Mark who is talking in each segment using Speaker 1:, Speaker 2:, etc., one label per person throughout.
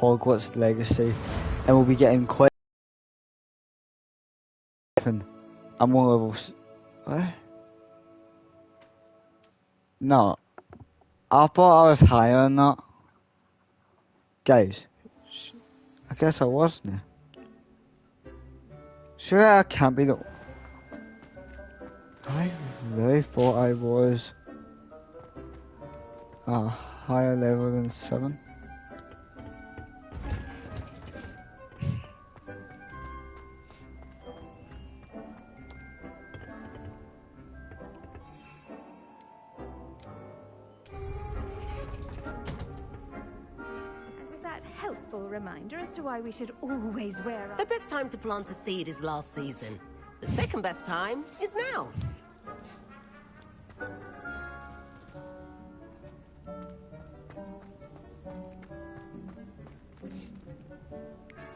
Speaker 1: Hogwarts Legacy, and we'll be getting quite. I'm on level. What? No, I thought I was higher than that. Guys, I guess I wasn't. Sure, I can't be the. I really thought I was a higher level than 7.
Speaker 2: With that helpful reminder as to why we should always wear our...
Speaker 3: The best time to plant a seed is last season. The second best time is now.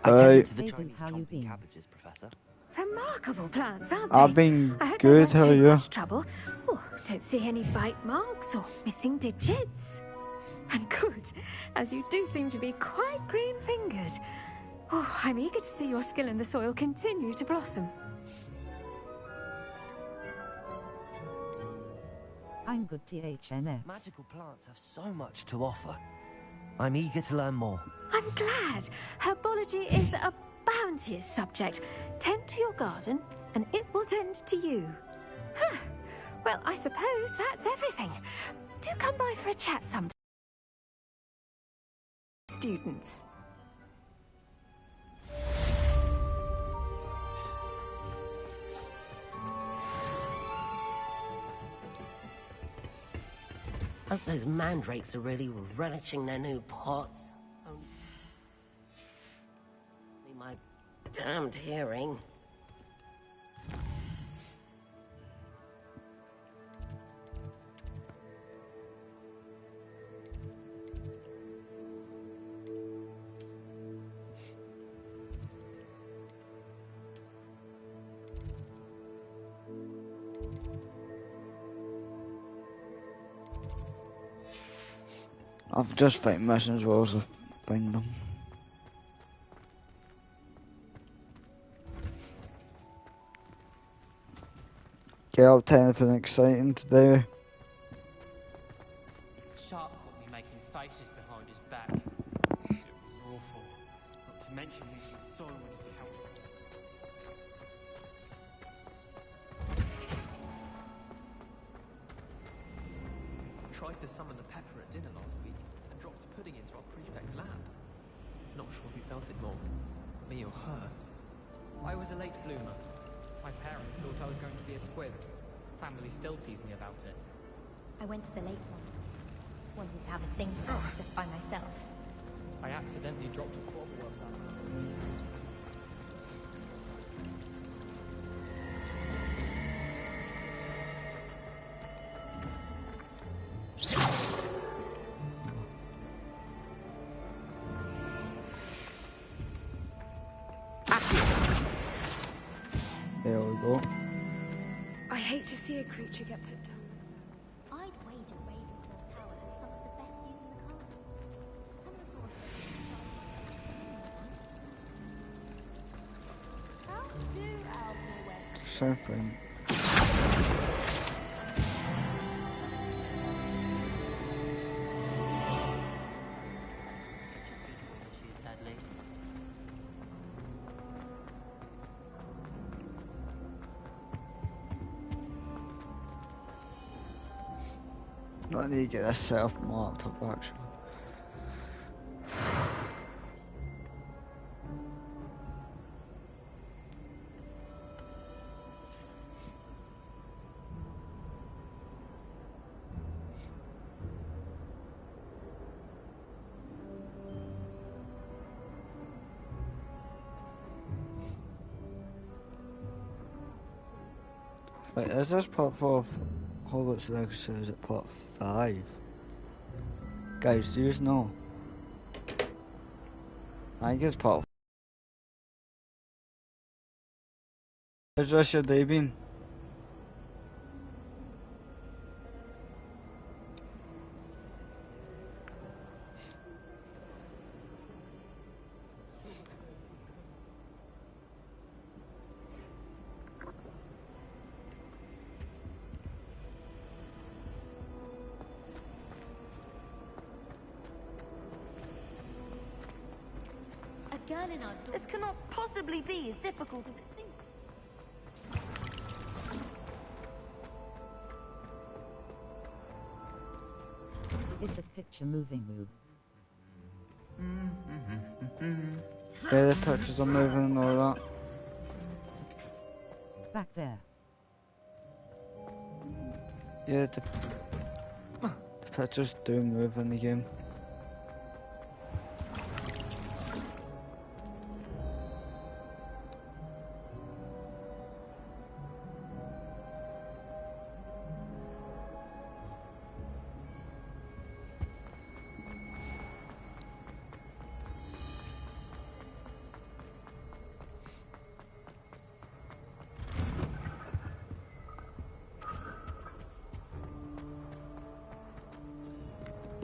Speaker 4: I tend to the Chinese chomping cabbages, Professor.
Speaker 2: Remarkable plants, aren't they?
Speaker 1: I've been
Speaker 2: I hope
Speaker 1: good,
Speaker 2: they're
Speaker 1: how
Speaker 2: not
Speaker 1: are
Speaker 2: too
Speaker 1: you?
Speaker 2: much trouble. Oh, don't see any bite marks or missing digits. And good, as you do seem to be quite green-fingered. Oh, I'm eager to see your skill in the soil continue to blossom.
Speaker 5: I'm good, THNX.
Speaker 4: Magical plants have so much to offer. I'm eager to learn more.
Speaker 2: I'm glad. Herbology is a bounteous subject. Tend to your garden, and it will tend to you. Huh. Well, I suppose that's everything. Do come by for a chat sometime. Students.
Speaker 3: Hope those mandrakes are really relishing their new pots. Oh, my damned hearing.
Speaker 1: I've just found missions as well as I find them. Get up to anything exciting today?
Speaker 6: Shark caught me making faces behind his back. It was awful. Not to mention losing so many counts.
Speaker 7: Tried to summon the pepper at dinner last week and dropped a pudding into our prefect's lab. Not sure who felt it more, me or her.
Speaker 6: I was a late bloomer. My parents thought I was going to be a squib. Family still tease me about it.
Speaker 8: I went to the lake one. Wanted to have a sing-song just by myself.
Speaker 6: I accidentally dropped a crop work.
Speaker 1: There we go.
Speaker 9: I hate to see a creature get put down.
Speaker 8: I'd wager Ravenhill Tower has some of the best views in the castle. Some of the
Speaker 2: How do Alvin went?
Speaker 1: Surfing. I need to get this set up on my laptop actually. Wait, is this part 4 of Hogwarts Legacy, is it part 5? Guys, do you know? I think it's part 4. How's this your day been?
Speaker 8: girl in our dorm.
Speaker 3: This cannot possibly be as difficult as it seems.
Speaker 5: Is the picture moving, Moo?
Speaker 1: Yeah, the pictures are moving and all that.
Speaker 5: Back there.
Speaker 1: Yeah, the pictures do move in the game.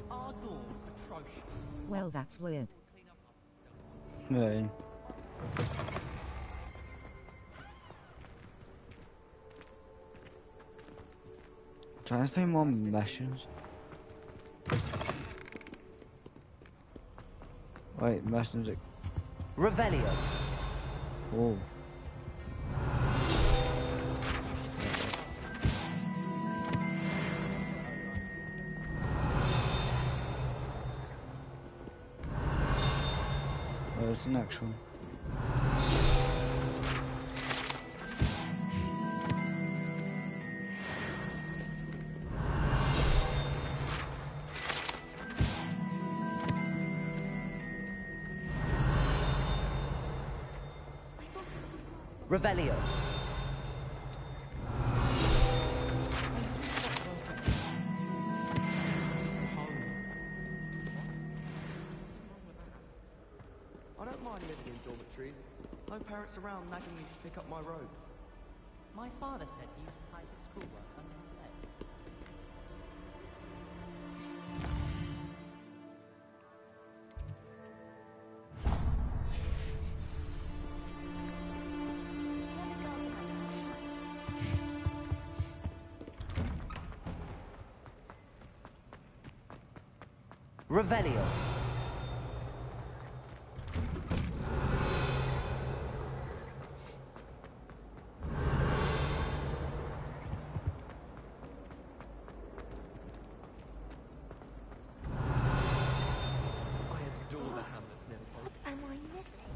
Speaker 6: Our dorm's atrocious.
Speaker 5: Well, that's weird.
Speaker 1: Yeah. Trying to find more missions. Wait, missions.
Speaker 4: Revelio.
Speaker 1: Oh. Where's the next one?
Speaker 4: Revelio.
Speaker 10: I don't mind living in dormitories. No parents around nagging me to pick up my robes.
Speaker 11: My father said he used to hide his schoolwork under his bed.
Speaker 4: Revelio.
Speaker 7: I adore the Hamlet's nibble.
Speaker 8: What am I missing?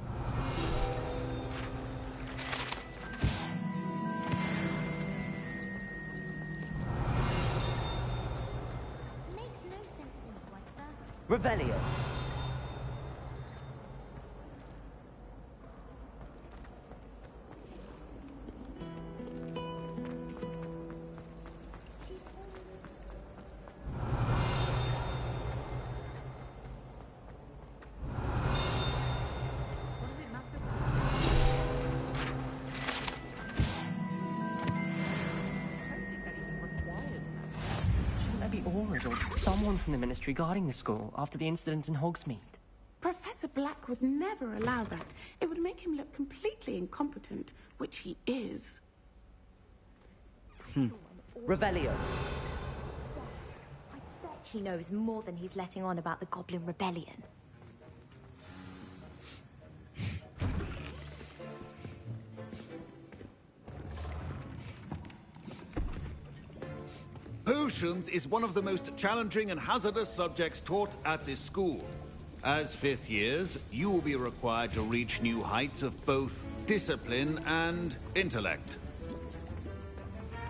Speaker 8: Makes no sense in quite that.
Speaker 4: Revelio.
Speaker 11: Shouldn't there be aurors or someone from the ministry guarding the school after the incident in Hogsmeade?
Speaker 12: Professor Black would never allow that. It would make him look completely incompetent, which he is.
Speaker 4: Revelio.
Speaker 2: I bet he knows more than he's letting on about the Goblin Rebellion.
Speaker 13: Potions is one of the most challenging and hazardous subjects taught at this school. As fifth years, you will be required to reach new heights of both discipline and intellect.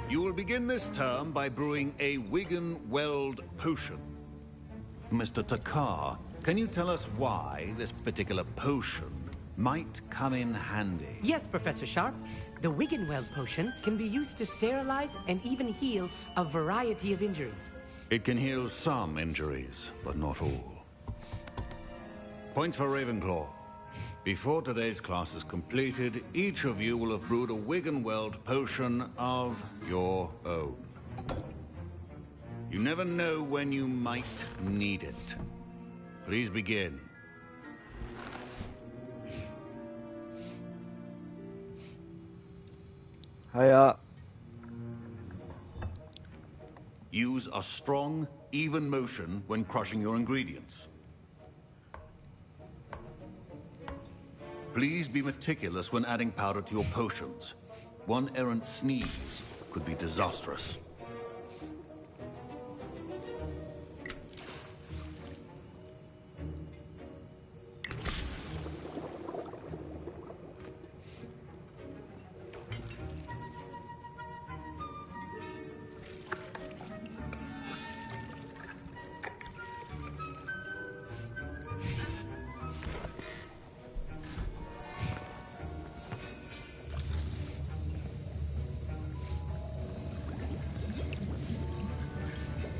Speaker 13: You will begin this term by brewing a Wigan-Weld potion. Mr. Takar, can you tell us why this particular potion might come in handy?
Speaker 14: Yes, Professor Sharp. The Wiggenweld potion can be used to sterilize and even heal a variety of injuries.
Speaker 13: It can heal some injuries, but not all. Point for Ravenclaw. Before today's class is completed, each of you will have brewed a Wiggenweld potion of your own. You never know when you might need it. Please begin.
Speaker 1: Hiya.
Speaker 13: Use a strong, even motion when crushing your ingredients. Please be meticulous when adding powder to your potions. One errant sneeze could be disastrous.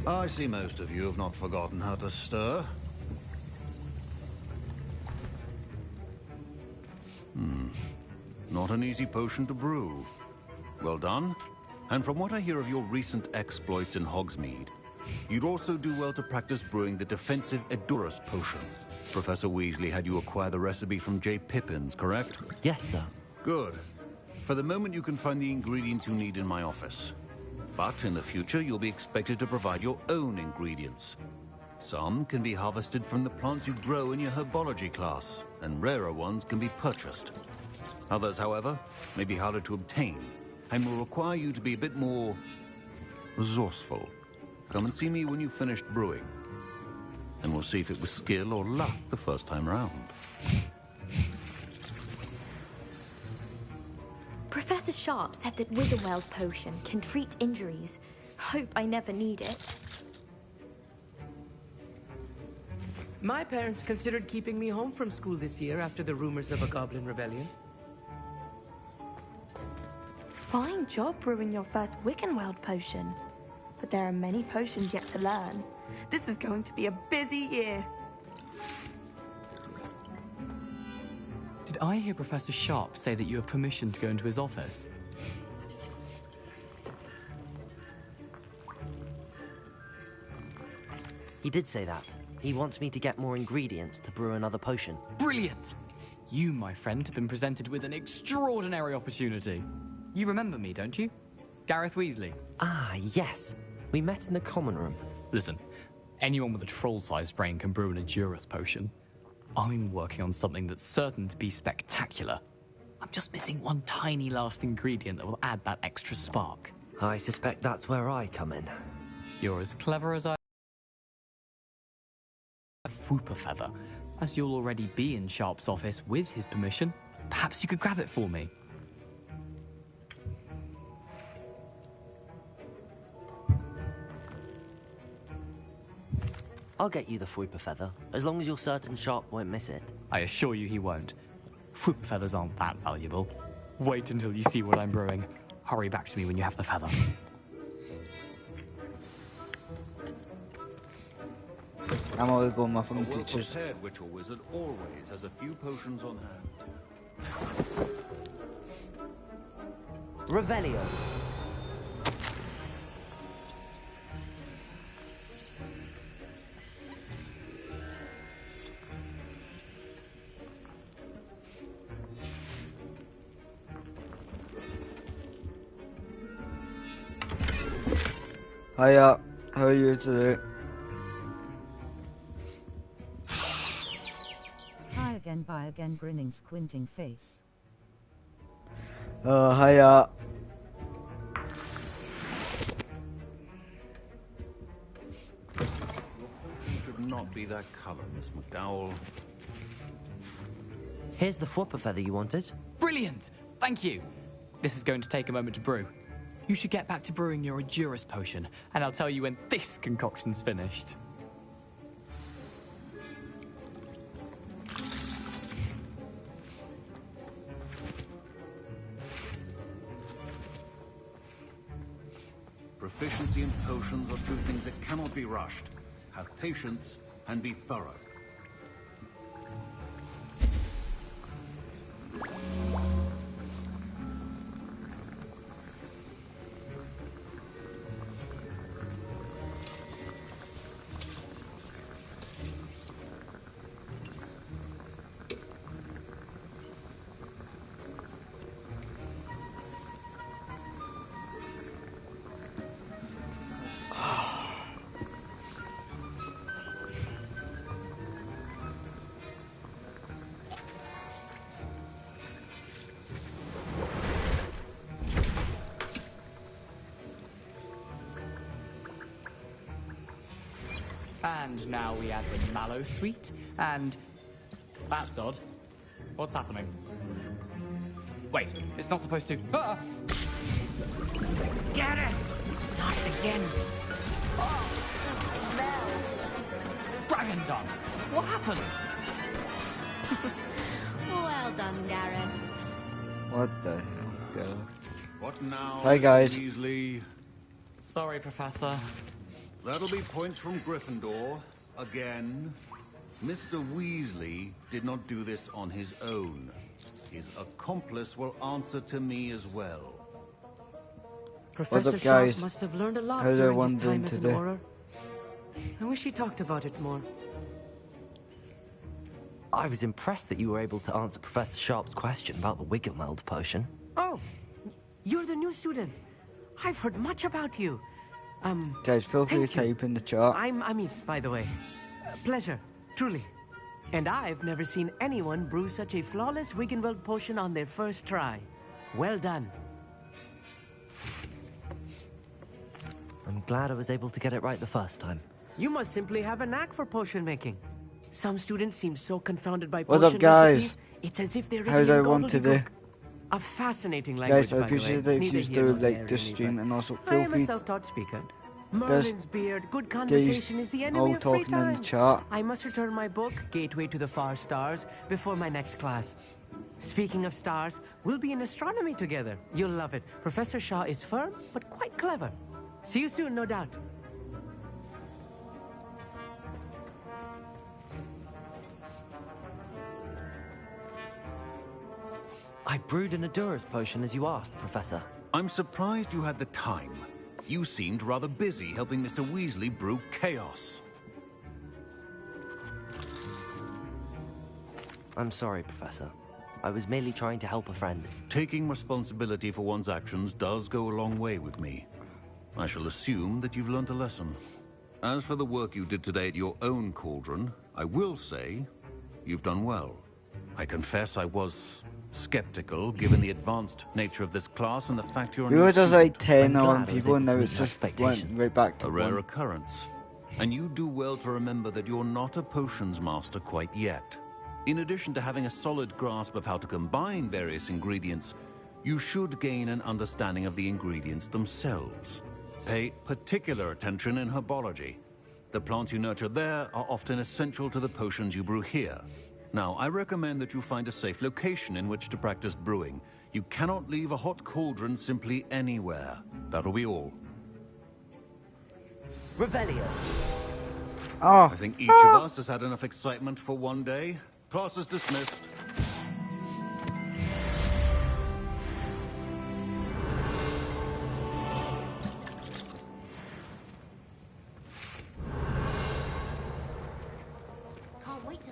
Speaker 13: I see most of you have not forgotten how to stir. Not an easy potion to brew. Well done. And from what I hear of your recent exploits in Hogsmeade, you'd also do well to practice brewing the defensive Edurus potion. Professor Weasley had you acquire the recipe from J. Pippin's, correct?
Speaker 4: Yes, sir.
Speaker 13: Good. For the moment, you can find the ingredients you need in my office. But in the future, you'll be expected to provide your own ingredients. Some can be harvested from the plants you grow in your herbology class, and rarer ones can be purchased. Others, however, may be harder to obtain, and will require you to be a bit more resourceful. Come and see me when you've finished brewing, and we'll see if it was skill or luck the first time round.
Speaker 8: Professor Sharp said that Wiggenweld potion can treat injuries. Hope I never need it.
Speaker 14: My parents considered keeping me home from school this year after the rumors of a goblin rebellion.
Speaker 15: Fine job brewing your first Wiggenweld potion. But there are many potions yet to learn. This is going to be a busy year.
Speaker 16: Did I hear Professor Sharp say that you have permission to go into his office?
Speaker 4: He did say that. He wants me to get more ingredients to brew another potion.
Speaker 16: Brilliant! You, my friend, have been presented with an extraordinary opportunity. You remember me, don't you? Gareth Weasley.
Speaker 4: Ah, yes. We met in the common room.
Speaker 16: Listen, anyone with a troll-sized brain can brew an Edurus potion. I'm working on something that's certain to be spectacular. I'm just missing one tiny last ingredient that will add that extra spark.
Speaker 4: I suspect that's where I come in.
Speaker 16: You're as clever as I... A Fwooper feather. As you'll already be in Sharp's office with his permission, perhaps you could grab it for me.
Speaker 4: I'll get you the Fwooper feather, as long as you're certain Sharp won't miss it.
Speaker 16: I assure you he won't. Fwooper feathers aren't that valuable. Wait until you see what I'm brewing. Hurry back to me when you have the feather.
Speaker 1: I'm always going my
Speaker 13: A
Speaker 1: fucking teachers.
Speaker 13: well-prepared witch or wizard always has a few potions on hand.
Speaker 4: Revelio.
Speaker 1: Hiya, how are you today?
Speaker 5: Hi again, bye again, grinning, squinting face.
Speaker 1: Hiya.
Speaker 13: You should not be that color, Miss McDowell.
Speaker 4: Here's the Fwooper feather you wanted.
Speaker 16: Brilliant! Thank you. This is going to take a moment to brew. You should get back to brewing your Edurus potion, and I'll tell you when this concoction's finished.
Speaker 13: Proficiency in potions are two things that cannot be rushed. Have patience and be thorough.
Speaker 16: And now we add the mallow sweet, and that's odd. What's happening? Wait, it's not supposed to. Ah!
Speaker 14: Get it! Not again.
Speaker 16: Dragon Dung! What happened?
Speaker 8: Well done, Gareth.
Speaker 1: What the hell, girl?
Speaker 13: What now,
Speaker 1: Hi,
Speaker 13: Mr.
Speaker 1: guys.
Speaker 13: Weasley?
Speaker 16: Sorry, Professor.
Speaker 13: That'll be points from Gryffindor. Again. Mr. Weasley did not do this on his own. His accomplice will answer to me as well.
Speaker 14: Professor
Speaker 1: up,
Speaker 14: Sharp
Speaker 1: guys?
Speaker 14: must have learned a lot
Speaker 1: How's
Speaker 14: during
Speaker 1: everyone
Speaker 14: his
Speaker 1: doing
Speaker 14: time as an
Speaker 1: today?
Speaker 14: Auror. I wish he talked about it more.
Speaker 4: I was impressed that you were able to answer Professor Sharp's question about the Wiggenweld potion.
Speaker 14: Oh, you're the new student. I've heard much about you.
Speaker 1: Guys, feel free to
Speaker 14: thank you.
Speaker 1: type in the chat.
Speaker 14: I'm Amit, by the way. Pleasure, truly. And I've never seen anyone brew such a flawless Wiggenweld potion on their first try. Well done.
Speaker 4: I'm glad I was able to get it right the first time.
Speaker 14: You must simply have a knack for potion making. Some students seem so confounded by
Speaker 1: What's
Speaker 14: potion
Speaker 1: up, guys?
Speaker 14: recipes, it's as if they're
Speaker 1: How's
Speaker 14: reading in
Speaker 1: everyone today?
Speaker 14: gobbledygook. A fascinating language,
Speaker 1: Guys, I
Speaker 14: by the way.
Speaker 1: appreciate it if
Speaker 14: Neither
Speaker 1: you
Speaker 14: here
Speaker 1: do
Speaker 14: nor there,
Speaker 1: like this
Speaker 14: really,
Speaker 1: stream,
Speaker 14: but
Speaker 1: and also
Speaker 14: I
Speaker 1: feel
Speaker 14: am a
Speaker 1: free.
Speaker 14: self-taught speaker.
Speaker 1: There's
Speaker 14: Merlin's beard, good conversation is the enemy
Speaker 1: all
Speaker 14: of free
Speaker 1: talking in
Speaker 14: time.
Speaker 1: the chat.
Speaker 14: I must return my book, Gateway to the Far Stars, before my next class. Speaking of stars, we'll be in astronomy together. You'll love it. Professor Shaw is firm, but quite clever. See you soon, no doubt.
Speaker 4: I brewed an Adura's potion as you asked, Professor.
Speaker 13: I'm surprised you had the time. You seemed rather busy helping Mr. Weasley brew chaos.
Speaker 4: I'm sorry, Professor. I was merely trying to help a friend.
Speaker 13: Taking responsibility for one's actions does go a long way with me. I shall assume that you've learnt a lesson. As for the work you did today at your own cauldron, I will say you've done well. I confess I was skeptical, given the advanced nature of this class and the fact you're a
Speaker 1: We
Speaker 13: new
Speaker 1: were just like
Speaker 13: student.
Speaker 1: 10 11 people, and now it's just went right back to
Speaker 13: A rare
Speaker 1: 1.
Speaker 13: occurrence. And you do well to remember that you're not a potions master quite yet. In addition to having a solid grasp of how to combine various ingredients, you should gain an understanding of the ingredients themselves. Pay particular attention in herbology. The plants you nurture there are often essential to the potions you brew here. Now, I recommend that you find a safe location in which to practice brewing. You cannot leave a hot cauldron simply anywhere. That'll be all.
Speaker 4: Revelio.
Speaker 1: Oh.
Speaker 13: I think each of us has had enough excitement for one day. Class is dismissed.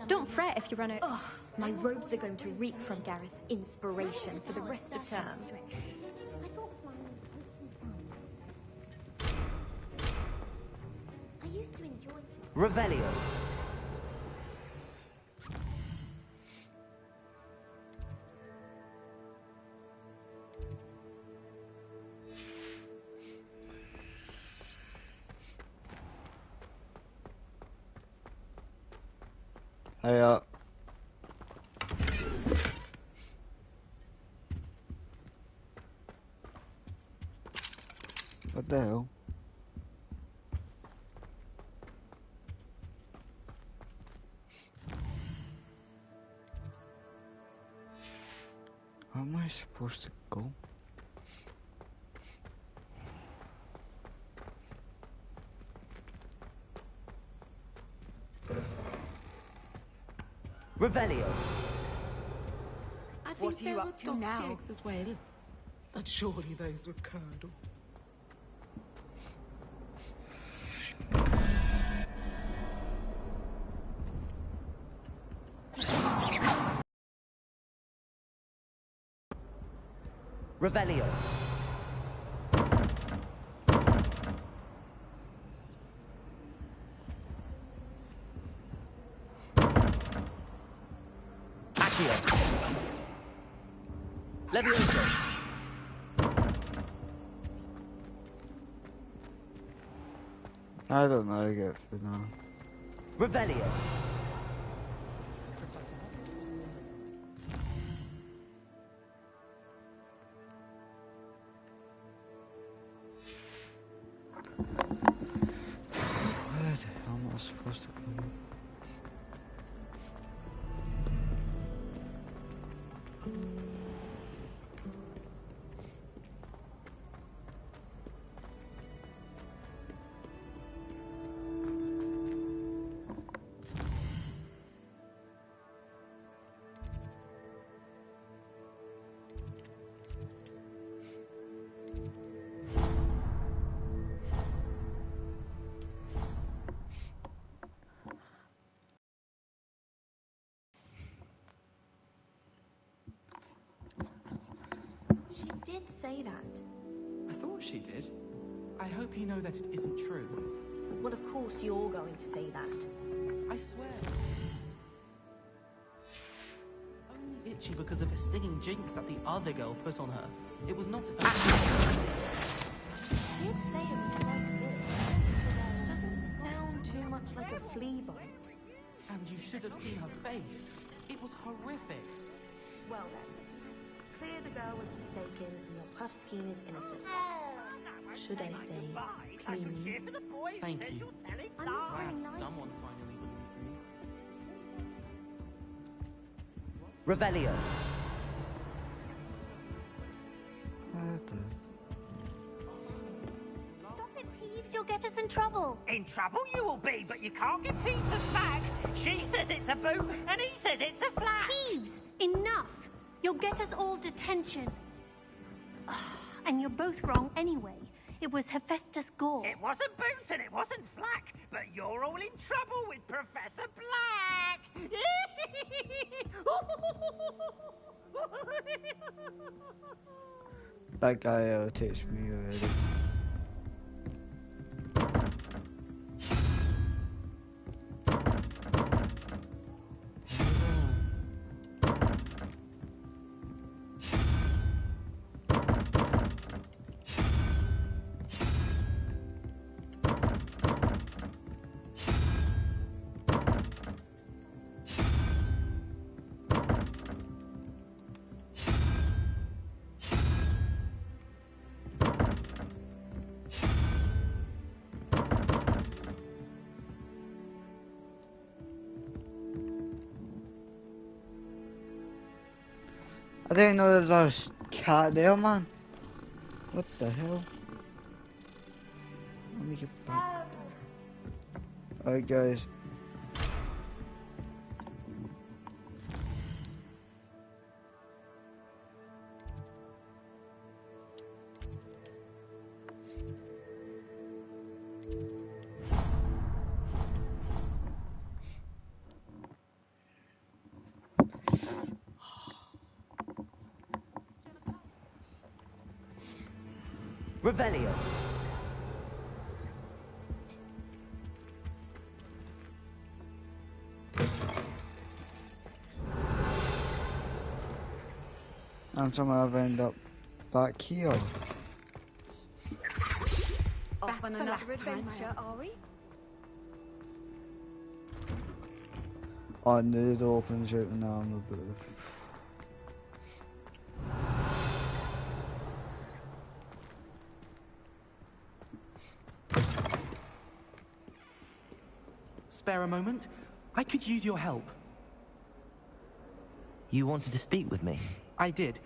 Speaker 8: Don't fret if you run out. Ugh, my robes are going to reek from Gareth's inspiration for the rest of term. I used to enjoy.
Speaker 4: Revelio.
Speaker 1: Hey, what the hell? How am I supposed to go?
Speaker 4: Revelio.
Speaker 12: I think
Speaker 17: What are you
Speaker 12: there
Speaker 17: up
Speaker 12: were
Speaker 17: to
Speaker 12: dotsy
Speaker 17: now?
Speaker 12: eggs as well. But surely those were curdle.
Speaker 4: Revelio. Accio. Levioso.
Speaker 1: I don't know, I get it for now.
Speaker 3: Revelio.
Speaker 1: Where the hell am I supposed to go?
Speaker 15: She did say that.
Speaker 14: I thought she did. I hope you know that it isn't true.
Speaker 15: Well, of course you're going to say that.
Speaker 14: I swear. Only itchy because of a stinging jinx that the other girl put on her. It was not...
Speaker 15: She did say it was like this, which doesn't sound too much like a flea bite.
Speaker 14: And you should have seen her face. It was horrific.
Speaker 15: Well then, clear the girl was mistaken and your puff skein is innocent. Should I say clean?
Speaker 14: Thank you. Glad someone finally believed me.
Speaker 3: Revelio.
Speaker 17: Stop it, Peeves. You'll get us in trouble.
Speaker 18: In trouble you will be, but you can't give Peeves a smack. She says it's a boot, and he says it's a flat.
Speaker 17: Peeves, enough. You'll get us all detention. And you're both wrong anyway. It was Hephaestus Gore.
Speaker 18: It wasn't boot and it wasn't flack, but you're all in trouble with Professor Black.
Speaker 1: That guy irritates me already. I didn't know there was a cat there, man. What the hell? Let me get back. Alright, guys.
Speaker 3: Revelio.
Speaker 1: And somehow I've ended up back here.
Speaker 15: Off on another adventure, are we?
Speaker 1: Oh, and the door opens out and now I'm a bit of...
Speaker 14: Spare a moment? I could use your help.
Speaker 3: You wanted to speak with me?
Speaker 14: I did.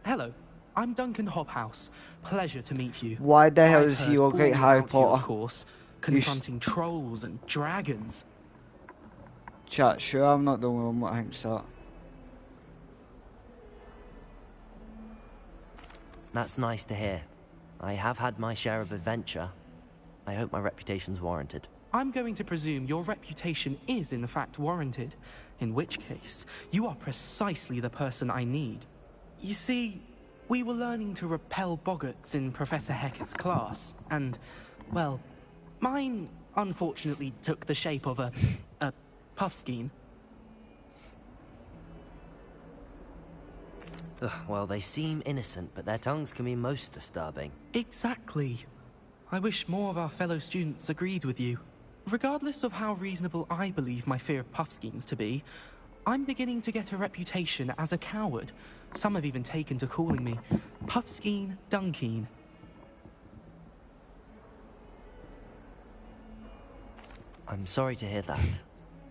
Speaker 14: Hello, I'm Duncan Hobhouse. Pleasure to meet you.
Speaker 1: Why the hell
Speaker 14: I've
Speaker 1: is
Speaker 14: heard
Speaker 1: he okay,
Speaker 14: all
Speaker 1: Harry
Speaker 14: about you,
Speaker 1: Potter?
Speaker 14: of course, confronting trolls and dragons.
Speaker 1: Chat, sure, I'm not the only one that thinks that.
Speaker 3: That's nice to hear. I have had my share of adventure. I hope my reputation's warranted.
Speaker 14: I'm going to presume your reputation is in fact warranted, in which case, you are precisely the person I need. You see, we were learning to repel boggarts in Professor Hecat's class, and, well, mine unfortunately took the shape of a puffskein.
Speaker 3: Ugh, well, they seem innocent, but their tongues can be most disturbing.
Speaker 14: Exactly. I wish more of our fellow students agreed with you.
Speaker 19: Regardless of how reasonable I believe my fear of Puffskeins to be, I'm beginning to get a reputation as a coward. Some have even taken to calling me Puffskeen Dunkeen.
Speaker 3: I'm sorry to hear that.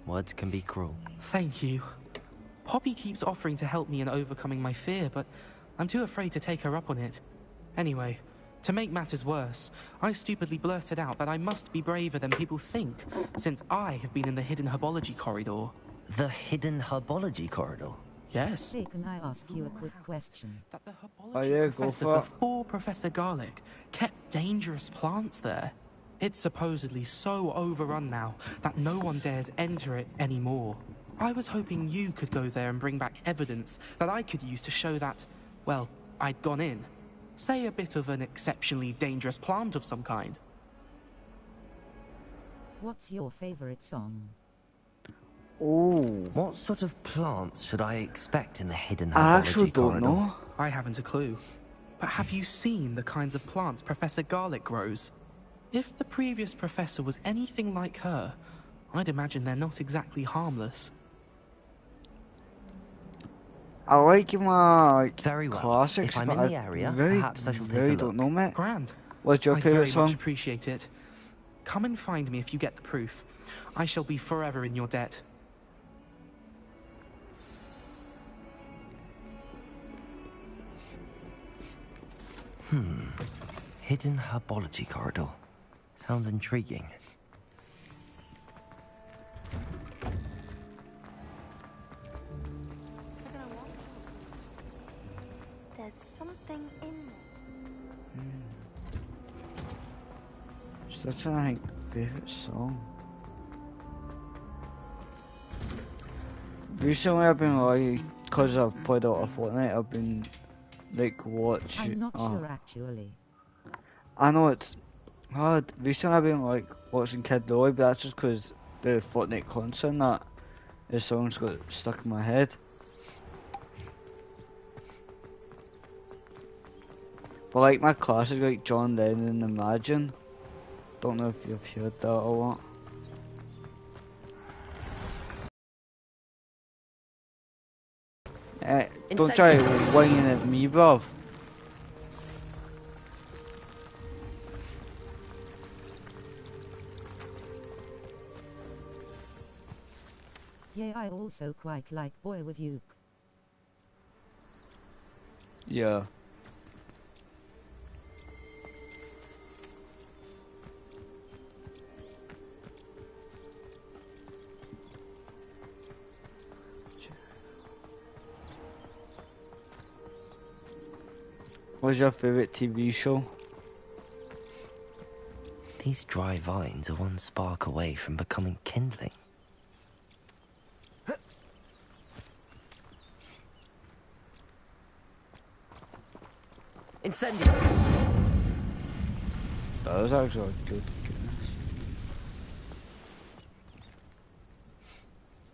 Speaker 3: Words can be cruel.
Speaker 19: Thank you. Poppy keeps offering to help me in overcoming my fear, but I'm too afraid to take her up on it. Anyway, to make matters worse, I stupidly blurted out that I must be braver than people think, since I have been in the hidden herbology corridor.
Speaker 3: The hidden herbology corridor?
Speaker 19: Yes.
Speaker 5: Hey, can I ask you a quick question?
Speaker 19: That the
Speaker 1: Oh yeah, go
Speaker 19: professor
Speaker 1: for it.
Speaker 19: before Professor Garlic kept dangerous plants there. It's supposedly so overrun now that no one dares enter it anymore. I was hoping you could go there and bring back evidence that I could use to show that, well, I'd gone in. Say a bit of an exceptionally dangerous plant of some kind.
Speaker 5: What's your favorite song?
Speaker 1: Oh.
Speaker 3: What sort of plants should I expect in the hidden
Speaker 1: I actually
Speaker 3: herbology
Speaker 1: don't
Speaker 3: corridor?
Speaker 1: know.
Speaker 19: I haven't a clue. But have you seen the kinds of plants Professor Garlic grows? If the previous professor was anything like her, I'd imagine they're not exactly harmless.
Speaker 1: I like my
Speaker 3: Very well.
Speaker 1: classics,
Speaker 3: If I'm
Speaker 1: but
Speaker 3: in the area, perhaps I shall take a
Speaker 19: really
Speaker 3: look.
Speaker 19: don't know, mate. Grand.
Speaker 1: What's your
Speaker 19: I
Speaker 1: favourite
Speaker 19: very
Speaker 1: song?
Speaker 19: much appreciate it. Come and find me if you get the proof. I shall be forever in your debt.
Speaker 3: Hidden herbology corridor. Sounds intriguing.
Speaker 15: There's something in there.
Speaker 1: Still trying to think favourite song. Recently I've been like, because I've played a lot of Fortnite, I've been like watching.
Speaker 5: I'm not sure actually.
Speaker 1: I know it's hard. Recently I've been like watching Kid Roy, but that's just because the Fortnite concert and that his songs got stuck in my head. But like my classics like John Lennon and Imagine. Don't know if you've heard that a lot. Don't try whining at me, bruv.
Speaker 5: Yeah, I also quite like Boy with You.
Speaker 1: Yeah. What's your favourite TV show?
Speaker 3: These dry vines are one spark away from becoming kindling. Incendio!
Speaker 1: That was actually good. Goodness.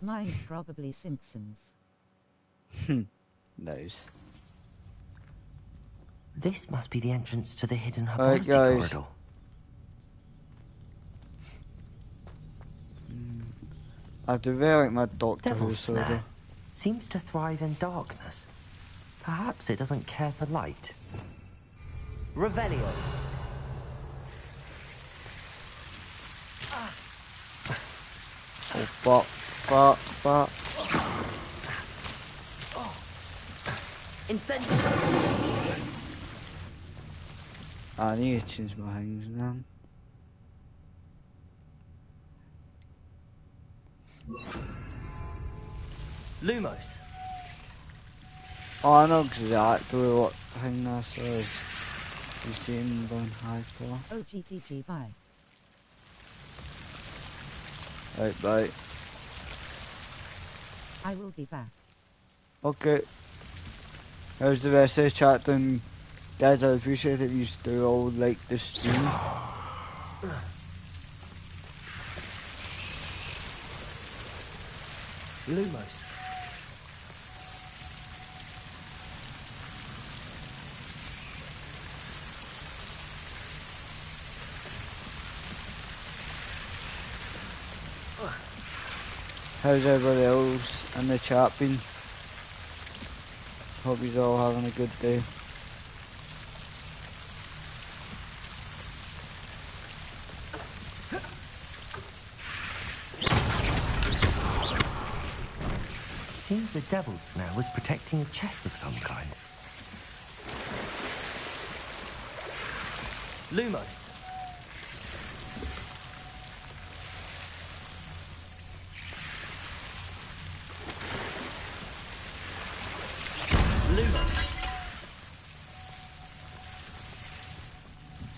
Speaker 5: Mine's probably Simpsons.
Speaker 1: Nice.
Speaker 3: This must be the entrance to the hidden
Speaker 1: Alright,
Speaker 3: herbology
Speaker 1: guys.
Speaker 3: corridor.
Speaker 1: I do very like my Doctor Who
Speaker 3: Devil's
Speaker 1: soda.
Speaker 3: snare seems to thrive in darkness. Perhaps it doesn't care for light. Revelio.
Speaker 1: Oh fuck.
Speaker 3: Incendio.
Speaker 1: I need to change my things now.
Speaker 3: Lumos.
Speaker 1: Oh, I know exactly what thing this is. You seen going high for?
Speaker 5: OGTG, bye.
Speaker 1: Right, bye.
Speaker 5: I will be back.
Speaker 1: Okay. How's the rest of the chat doing? Guys, I appreciate it. You do all like the stream.
Speaker 3: Lumos.
Speaker 1: How's everybody else in the chat been? Hope you're all having a good day.
Speaker 3: Seems the devil's snare was protecting a chest of some kind. Lumos.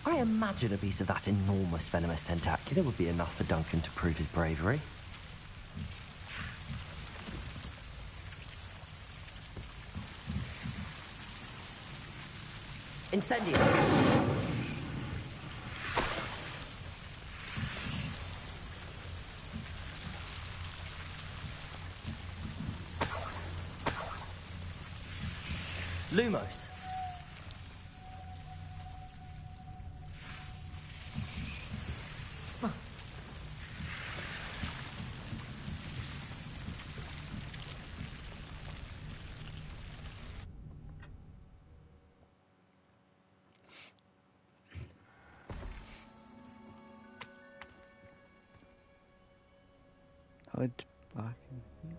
Speaker 3: I imagine a piece of that enormous venomous tentacular would be enough for Duncan to prove his bravery. Incendio! Lumos.
Speaker 1: I'd back in here.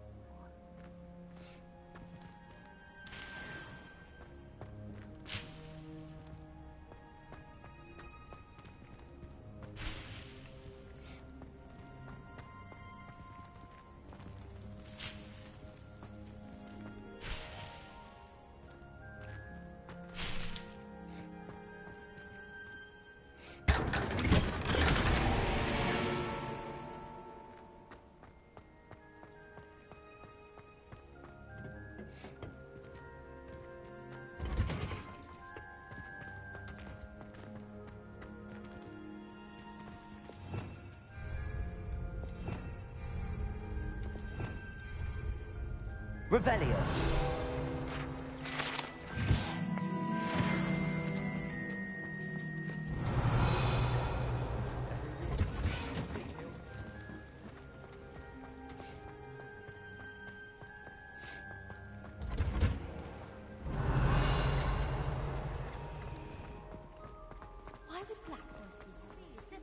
Speaker 3: Revelio.
Speaker 17: Why would Black want to be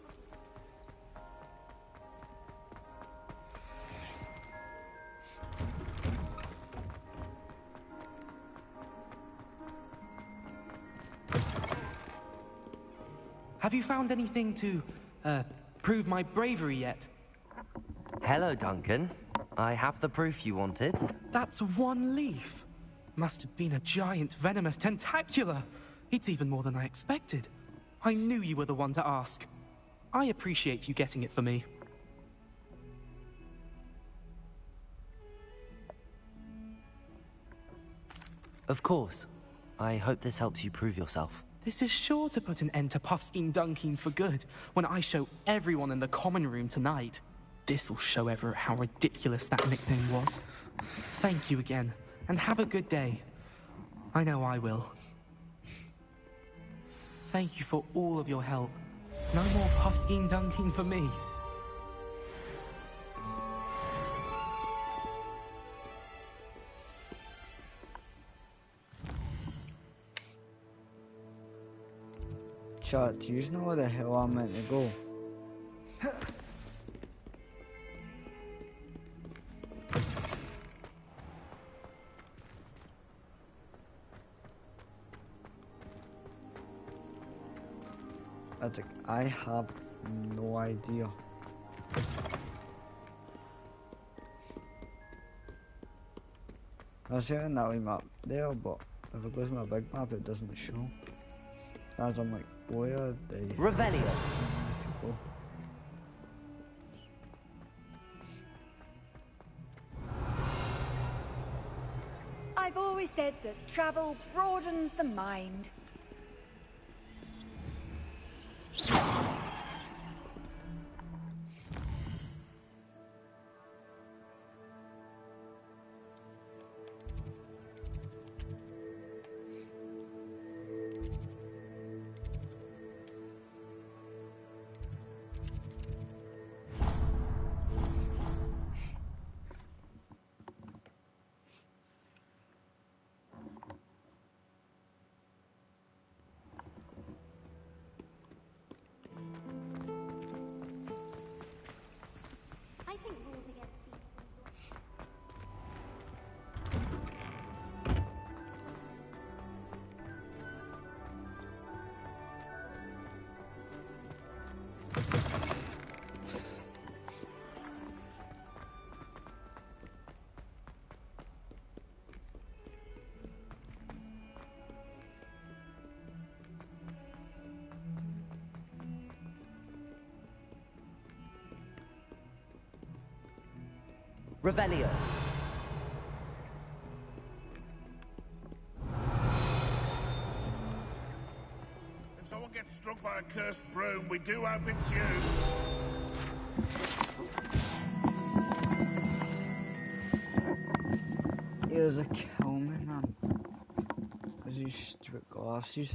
Speaker 19: Have you found anything to, prove my bravery yet?
Speaker 3: Hello, Duncan. I have the proof you wanted.
Speaker 19: That's one leaf. Must have been a giant venomous tentacula. It's even more than I expected. I knew you were the one to ask. I appreciate you getting it for me.
Speaker 3: Of course. I hope this helps you prove yourself.
Speaker 19: This is sure to put an end to Puffskein Dunkin for good when I show everyone in the common room tonight. This'll show Everett how ridiculous that nickname was. Thank you again, and have a good day. I know I will. Thank you for all of your help. No more Puffskein Dunkin for me.
Speaker 1: Chat, do you know where the hell I'm meant to go? I have no idea. I see it in that wee map there, but if it goes to my big map, it doesn't show. As I'm like, where the
Speaker 3: Revelio.
Speaker 1: to go?
Speaker 15: I've always said that travel broadens the mind.
Speaker 3: Revelio.
Speaker 20: If someone gets struck by a cursed broom, we do hope it's you.
Speaker 1: Here's a kill me, man. With these stupid glasses.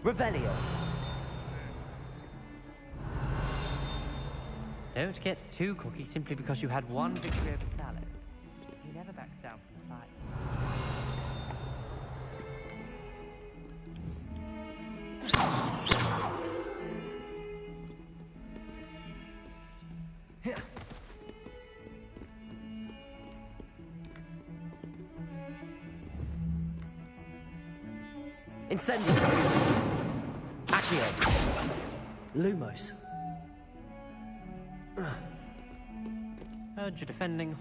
Speaker 3: Revelio.
Speaker 14: Don't get too cocky simply because you had one victory over salad. He never backs down from the fight.
Speaker 3: Incendio. Accio. Lumos.
Speaker 14: Heard you're defending.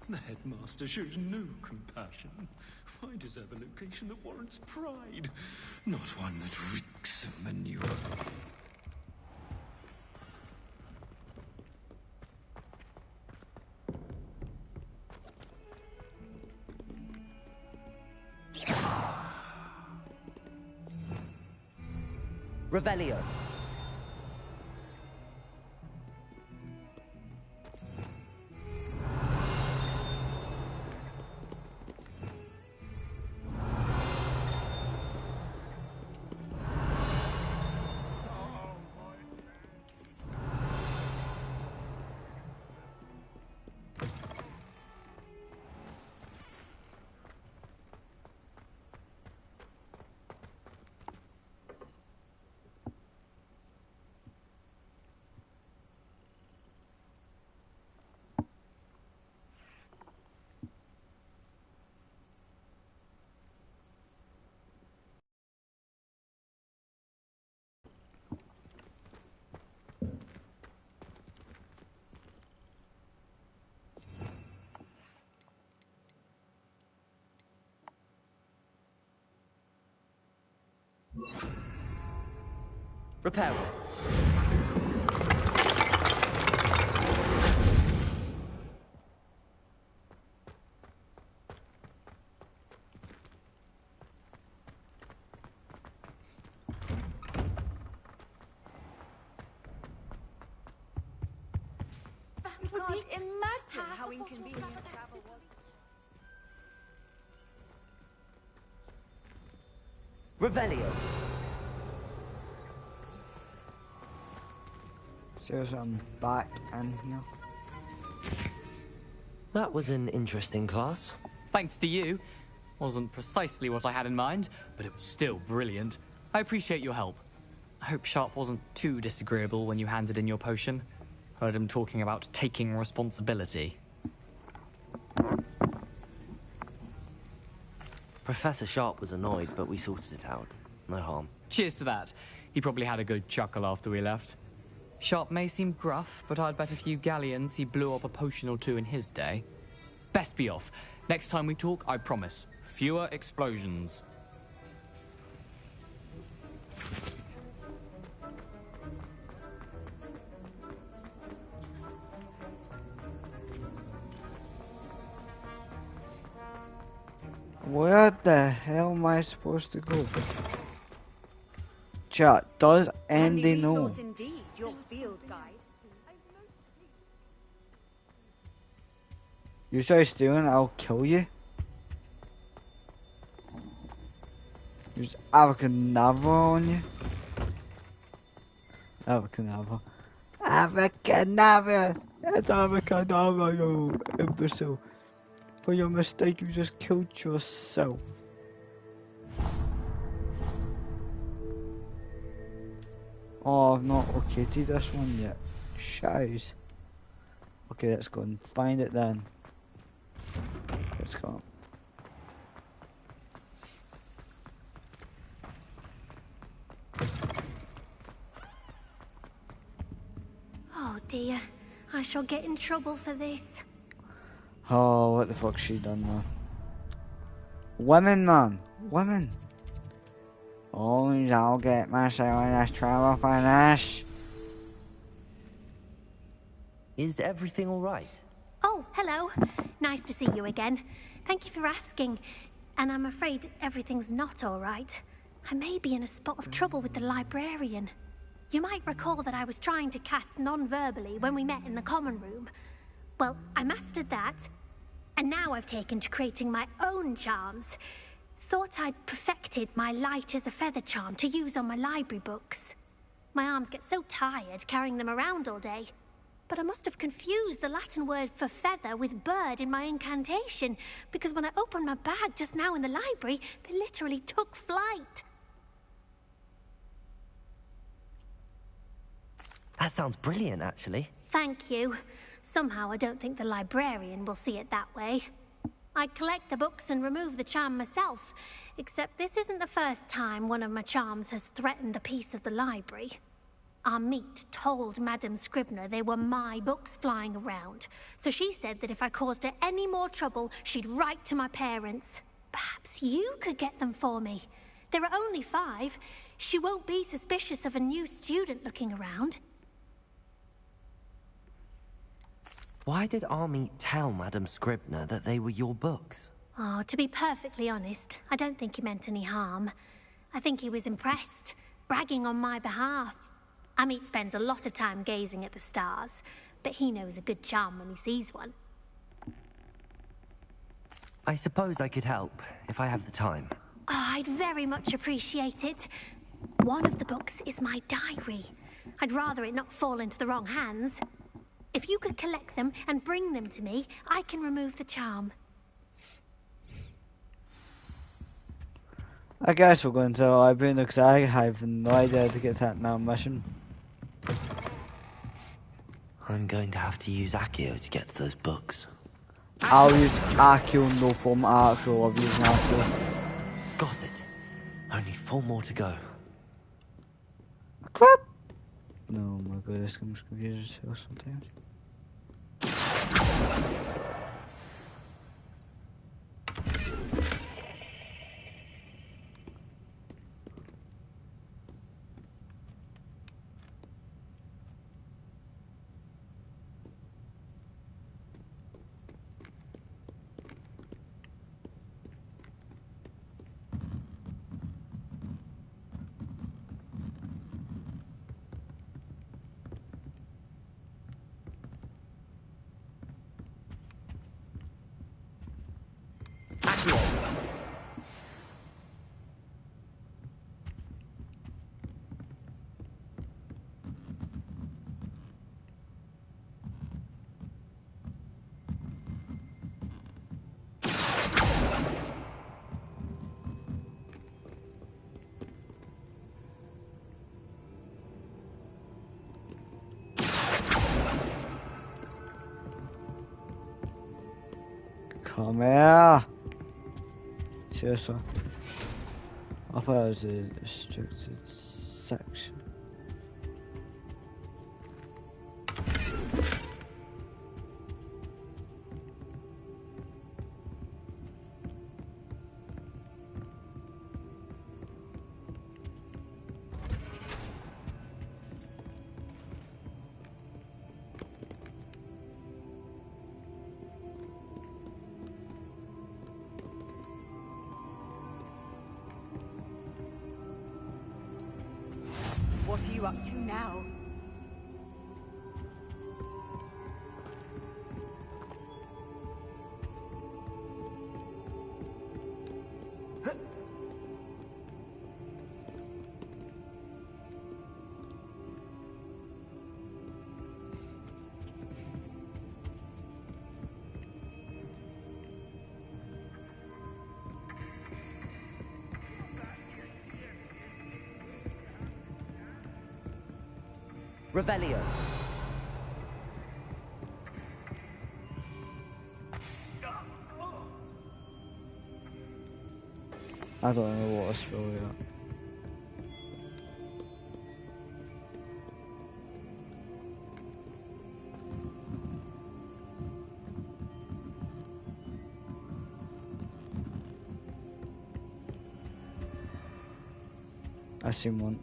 Speaker 21: The headmaster shows no compassion. I deserve a location that warrants pride, not one that reeks of manure.
Speaker 3: Revelio. Repair.
Speaker 15: Was it? Imagine how inconvenient travel was.
Speaker 3: Revelio.
Speaker 1: Says I'm back in here.
Speaker 3: That was an interesting class.
Speaker 16: Thanks to you. Wasn't precisely what I had in mind, but it was still brilliant. I appreciate your help. I hope Sharp wasn't too disagreeable when you handed in your potion. Heard him talking about taking responsibility.
Speaker 3: Professor Sharp was annoyed, but we sorted it out. No harm.
Speaker 16: Cheers to that. He probably had a good chuckle after we left. Sharp may seem gruff, but I'd bet a few galleons he blew up a potion or two in his day. Best be off. Next time we talk, I promise, fewer explosions.
Speaker 1: Where the hell am I supposed to go? Chat, does Andy know?
Speaker 15: Indeed, your field guide.
Speaker 1: You start stealing, I'll kill you. Use Abracadabra on you. Abracadabra. Abracadabra! It's Abracadabra, you imbecile. For your mistake, you just killed yourself. Oh, I've not located this one yet. Shiz. Okay, let's go and find it then. Let's go.
Speaker 17: dear. I shall get in trouble for this.
Speaker 1: Oh, what the fuck's she done now? Women, man! Women! Oh, I'll get myself in this trouble for this.
Speaker 3: Is everything all right?
Speaker 17: Oh, hello. Nice to see you again. Thank you for asking. And I'm afraid everything's not all right. I may be in a spot of trouble with the librarian. You might recall that I was trying to cast non-verbally when we met in the common room. Well, I mastered that, and now I've taken to creating my own charms. Thought I'd perfected my light as a feather charm to use on my library books. My arms get so tired carrying them around all day. But I must have confused the Latin word for feather with bird in my incantation, because when I opened my bag just now in the library, they literally took flight.
Speaker 3: That sounds brilliant, actually.
Speaker 17: Thank you. Somehow I don't think the librarian will see it that way. I collect the books and remove the charm myself, except this isn't the first time one of my charms has threatened the peace of the library. Our meet told Madame Scribner they were my books flying around, so she said that if I caused her any more trouble, she'd write to my parents. Perhaps you could get them for me. There are only 5. She won't be suspicious of a new student looking around.
Speaker 3: Why did Army tell Madame Scribner that they were your books?
Speaker 17: Oh, to be perfectly honest, I don't think he meant any harm. I think he was impressed, bragging on my behalf. Amit spends a lot of time gazing at the stars, but he knows a good charm when he sees one.
Speaker 3: I suppose I could help, if I have the time.
Speaker 17: Oh, I'd very much appreciate it. One of the books is my diary. I'd rather it not fall into the wrong hands. If you could collect them and bring them to me, I can remove the charm.
Speaker 1: I guess we're going to the library because I have no idea how to get that now mission.
Speaker 3: I'm going to have to use Accio to get to those books.
Speaker 1: I'll use Accio, no problem. Accio, I'll use Accio.
Speaker 3: Got it. Only 4 more to go.
Speaker 1: Crap! No, my goodness, I'm just confused sometimes. Come here! Seriously. I thought it was a restricted section.
Speaker 9: What are you up to now?
Speaker 3: Revelio.
Speaker 1: I don't know what a spell yet. I seen one.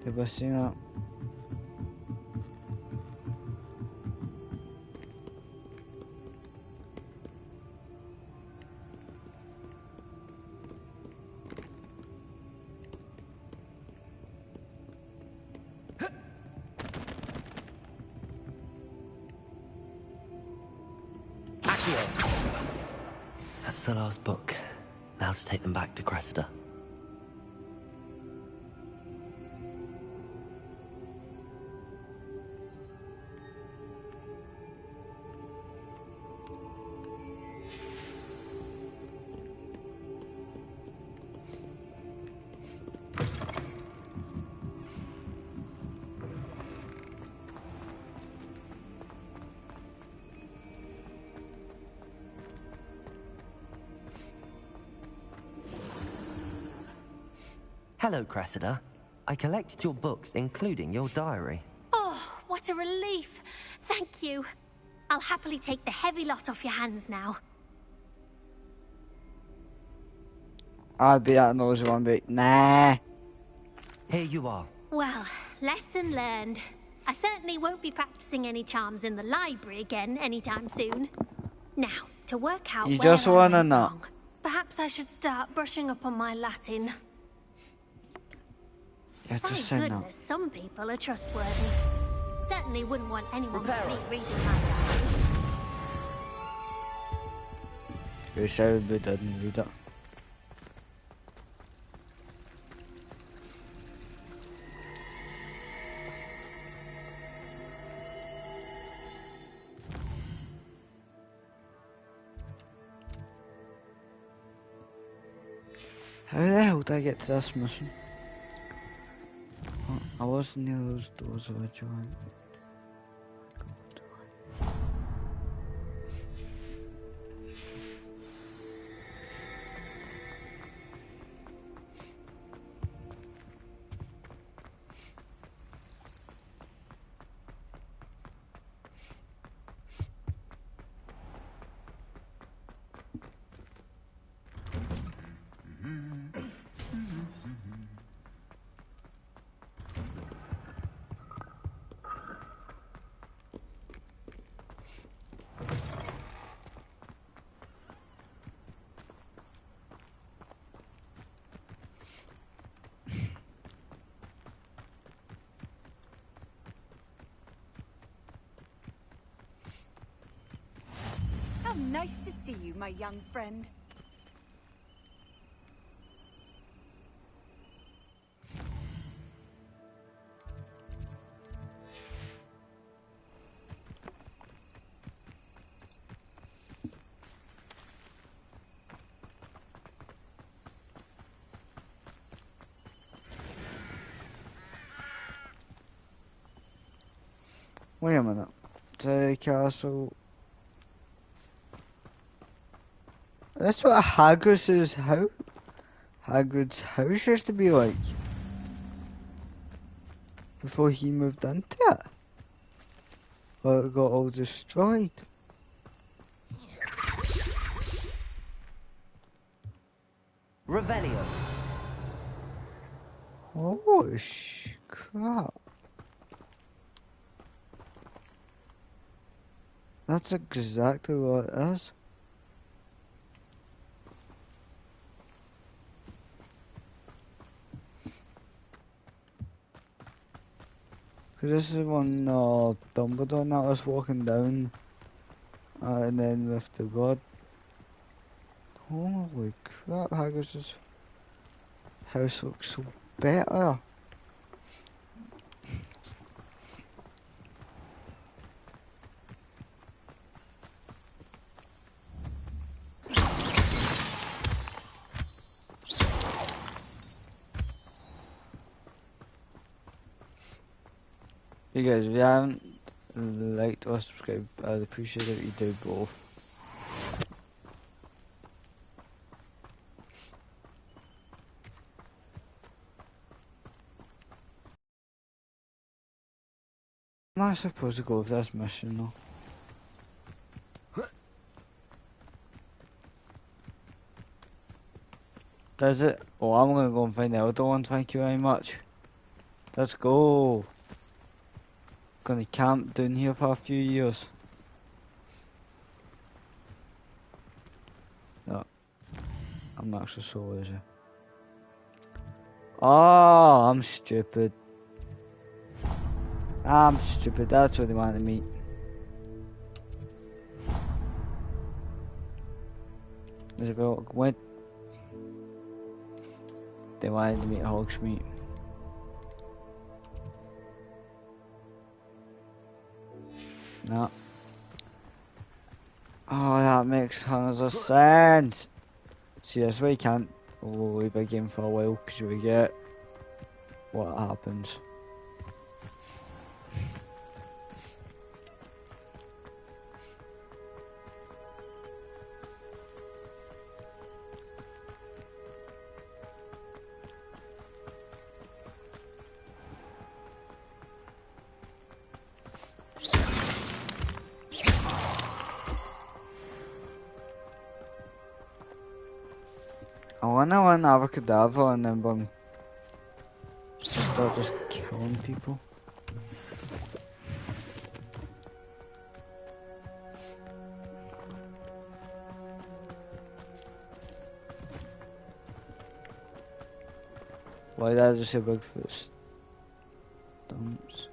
Speaker 1: Did I see that?
Speaker 3: That's the last book. Now to take them back to Cressida. Hello, Cressida. I collected your books, including your diary.
Speaker 17: Oh, what a relief. Thank you. I'll happily take the heavy lot off your hands now.
Speaker 1: I'll be that nosy one, but nah.
Speaker 3: Here you are.
Speaker 17: Well, lesson learned. I certainly won't be practicing any charms in the library again anytime soon. Now, to work out
Speaker 1: You
Speaker 17: where
Speaker 1: just
Speaker 17: I
Speaker 1: wanna
Speaker 17: went
Speaker 1: know.
Speaker 17: wrong. Perhaps I should start brushing up on my Latin.
Speaker 1: Yeah,
Speaker 17: Thank
Speaker 1: just say no.
Speaker 17: goodness some people are trustworthy. Certainly wouldn't want anyone but me reading my diary.
Speaker 1: You said we didn't read it. How the hell did I get to this mission? Oh, I wasn't near those doors originally.
Speaker 9: How nice to see you, my young friend.
Speaker 1: Wait a minute. The castle. That's what Hagrid's house used to be like. Before he moved into it. But it got all destroyed.
Speaker 3: Revelio.
Speaker 1: Oh, crap. That's exactly what it is. This is when Dumbledore and that was walking down, and then with the god. Holy crap, Hagrid's house looks so better. You guys, if you haven't liked or subscribed, I'd appreciate it if you do both. Am I supposed to go with this mission though? Does it? Oh, I'm gonna go and find the other one, thank you very much. Let's go. Gonna camp down here for a few years. No, I'm actually so lazy. Oh, I'm stupid. I'm stupid, that's what they wanted me. Is it about what? They wanted to meet Hogsmeade. No. Oh, that makes tons of sense. See, that's why you can't leave a game for a while, because you forget what happens. I wanna run Avocadabra and then start just killing people. Why did I just say Bigfoot stumps?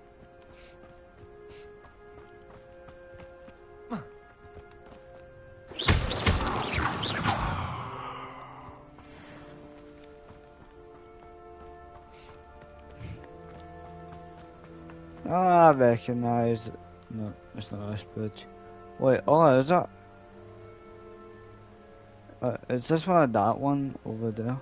Speaker 1: Oh, I recognise it. No, it's not this bridge. Wait, oh, is that? Is this one or that one over there?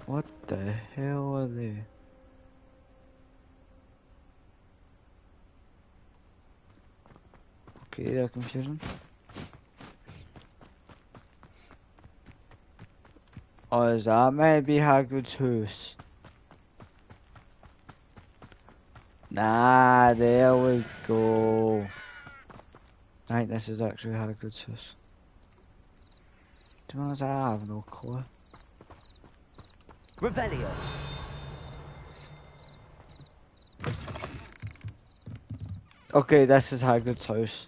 Speaker 1: What the hell are they? Okay, they're confusing. Oh, is that maybe Hagrid's house? Nah, there we go. I think this is actually Hagrid's house. To be honest, I have no clue.
Speaker 3: Revelio.
Speaker 1: Okay, this is Hagrid's house.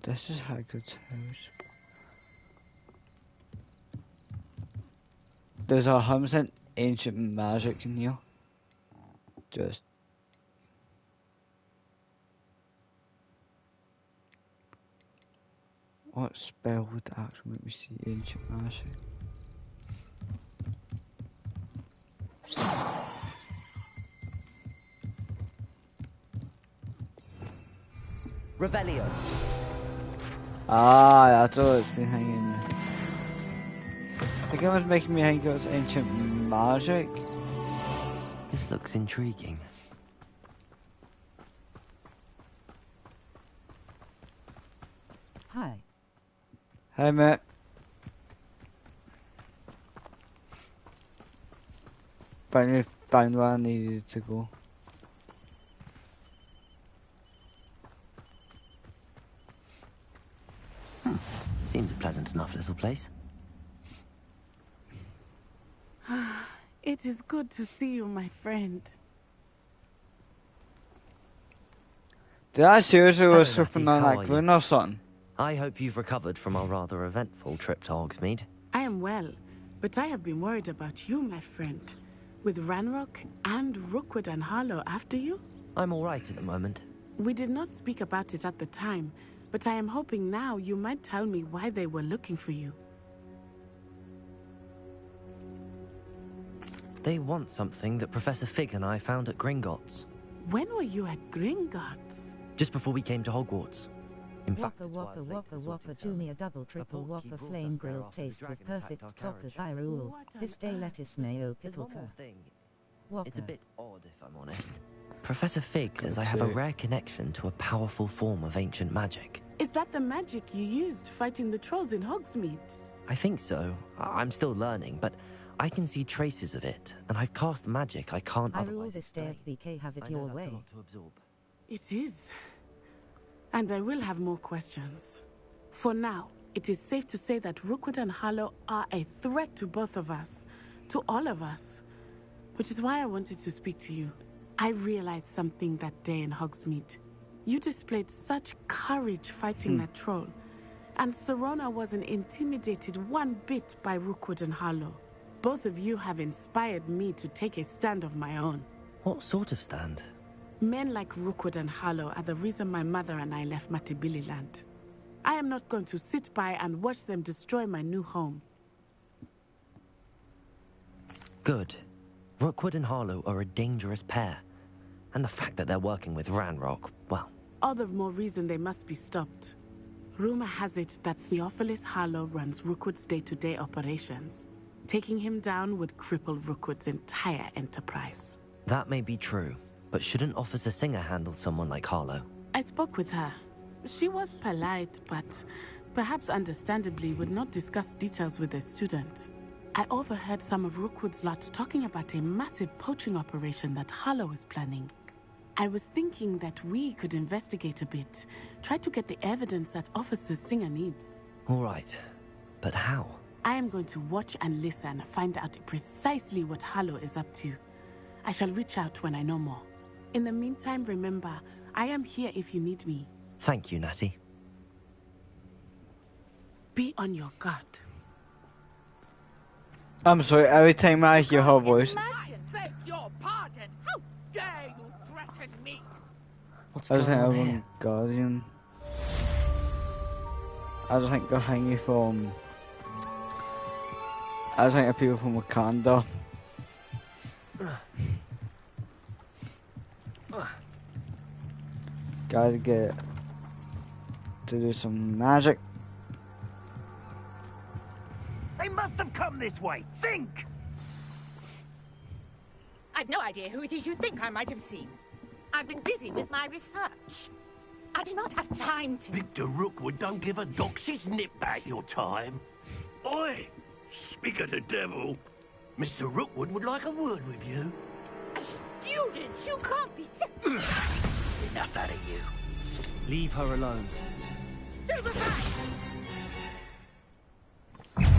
Speaker 1: This is Hagrid's house. There's 100% ancient magic in here. Just. What spell would actually make me see ancient magic?
Speaker 3: Revelio.
Speaker 1: Ah, that's all it's been hanging me. The game was making me think it was ancient magic.
Speaker 3: This looks intriguing.
Speaker 5: Hi.
Speaker 1: Hey, mate. Finally found where I needed to go.
Speaker 3: Seems a pleasant enough little place.
Speaker 12: It is good to see you, my friend.
Speaker 1: Did I seriously
Speaker 3: Hello,
Speaker 1: was slipping
Speaker 3: Matty,
Speaker 1: on
Speaker 3: how
Speaker 1: that
Speaker 3: are
Speaker 1: green
Speaker 3: you?
Speaker 1: or something?
Speaker 3: I hope you've recovered from our rather eventful trip to Hogsmeade.
Speaker 12: I am well. But I have been worried about you, my friend. With Ranrock and Rookwood and Harlow after you?
Speaker 3: I'm all right at the moment.
Speaker 12: We did not speak about it at the time, but I am hoping now you might tell me why they were looking for you.
Speaker 3: They want something that Professor Fig and I found at Gringotts.
Speaker 12: When were you at Gringotts?
Speaker 3: Just before we came to Hogwarts. In fact,
Speaker 5: Whopper, whopper, do me a double triple whopper flame grilled taste with perfect toppers I rule. This day lettuce mayo pickle.
Speaker 3: It's a bit odd, if I'm honest. Professor Fig says I have a rare connection to a powerful form of ancient magic.
Speaker 12: Is that the magic you used fighting the trolls in Hogsmeade?
Speaker 3: I think so. I'm still learning, but I can see traces of it, and I've cast magic I can't
Speaker 5: I
Speaker 3: otherwise
Speaker 5: rule this day, BK, have it your way.
Speaker 12: It is. And I will have more questions. For now, it is safe to say that Rookwood and Harlow are a threat to both of us. To all of us. Which is why I wanted to speak to you. I realized something that day in Hogsmeade. You displayed such courage fighting that troll. And Serona wasn't intimidated one bit by Rookwood and Harlow. Both of you have inspired me to take a stand of my own.
Speaker 3: What sort of stand?
Speaker 12: Men like Rookwood and Harlow are the reason my mother and I left Matibili-land. I am not going to sit by and watch them destroy my new home.
Speaker 3: Good. Rookwood and Harlow are a dangerous pair. And the fact that they're working with Ranrock, well...
Speaker 12: All the more reason they must be stopped. Rumor has it that Theophilus Harlow runs Rookwood's day-to-day operations. Taking him down would cripple Rookwood's entire enterprise.
Speaker 3: That may be true, but shouldn't Officer Singer handle someone like Harlow?
Speaker 12: I spoke with her. She was polite, but perhaps understandably would not discuss details with a student. I overheard some of Rookwood's lot talking about a massive poaching operation that Harlow is planning. I was thinking that we could investigate a bit, try to get the evidence that Officer Singer needs.
Speaker 3: All right, but how?
Speaker 12: I am going to watch and listen, find out precisely what Harlow is up to. I shall reach out when I know more. In the meantime, remember, I am here if you need me.
Speaker 3: Thank you, Natty.
Speaker 12: Be on your guard.
Speaker 1: I'm sorry, every time I hear her voice.
Speaker 18: Beg your pardon. How dare you threaten me?
Speaker 3: What's
Speaker 1: I just
Speaker 3: going
Speaker 1: think
Speaker 3: on
Speaker 1: I'm
Speaker 3: here?
Speaker 1: Guardian. I just think they're hanging from... I just think they're people from Wakanda. Gotta get to do some magic.
Speaker 18: They must have come this way. Think!
Speaker 6: I've no idea who it is you think I might have seen. I've been busy with my research. I do not have time to...
Speaker 18: Victor Rookwood don't give a doxy's nip back your time. Oi! Speak of the devil. Mr. Rookwood would like a word with you.
Speaker 6: A student! You can't be serious!
Speaker 18: Enough out of you.
Speaker 3: Leave her alone.
Speaker 6: Stand aside!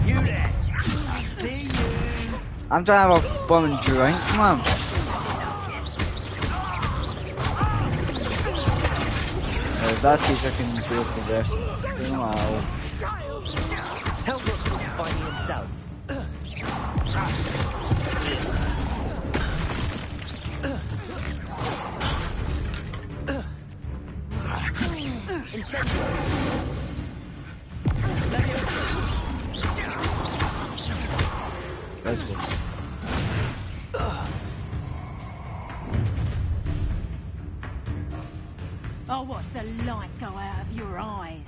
Speaker 18: You there! I see you!
Speaker 1: I'm trying to have a fun and drink, man. That teacher can do it for this. Wow.
Speaker 3: Tell Rookwood to find me himself. Incendiary.
Speaker 1: Let's go.
Speaker 6: I'll watch the light go out of your eyes.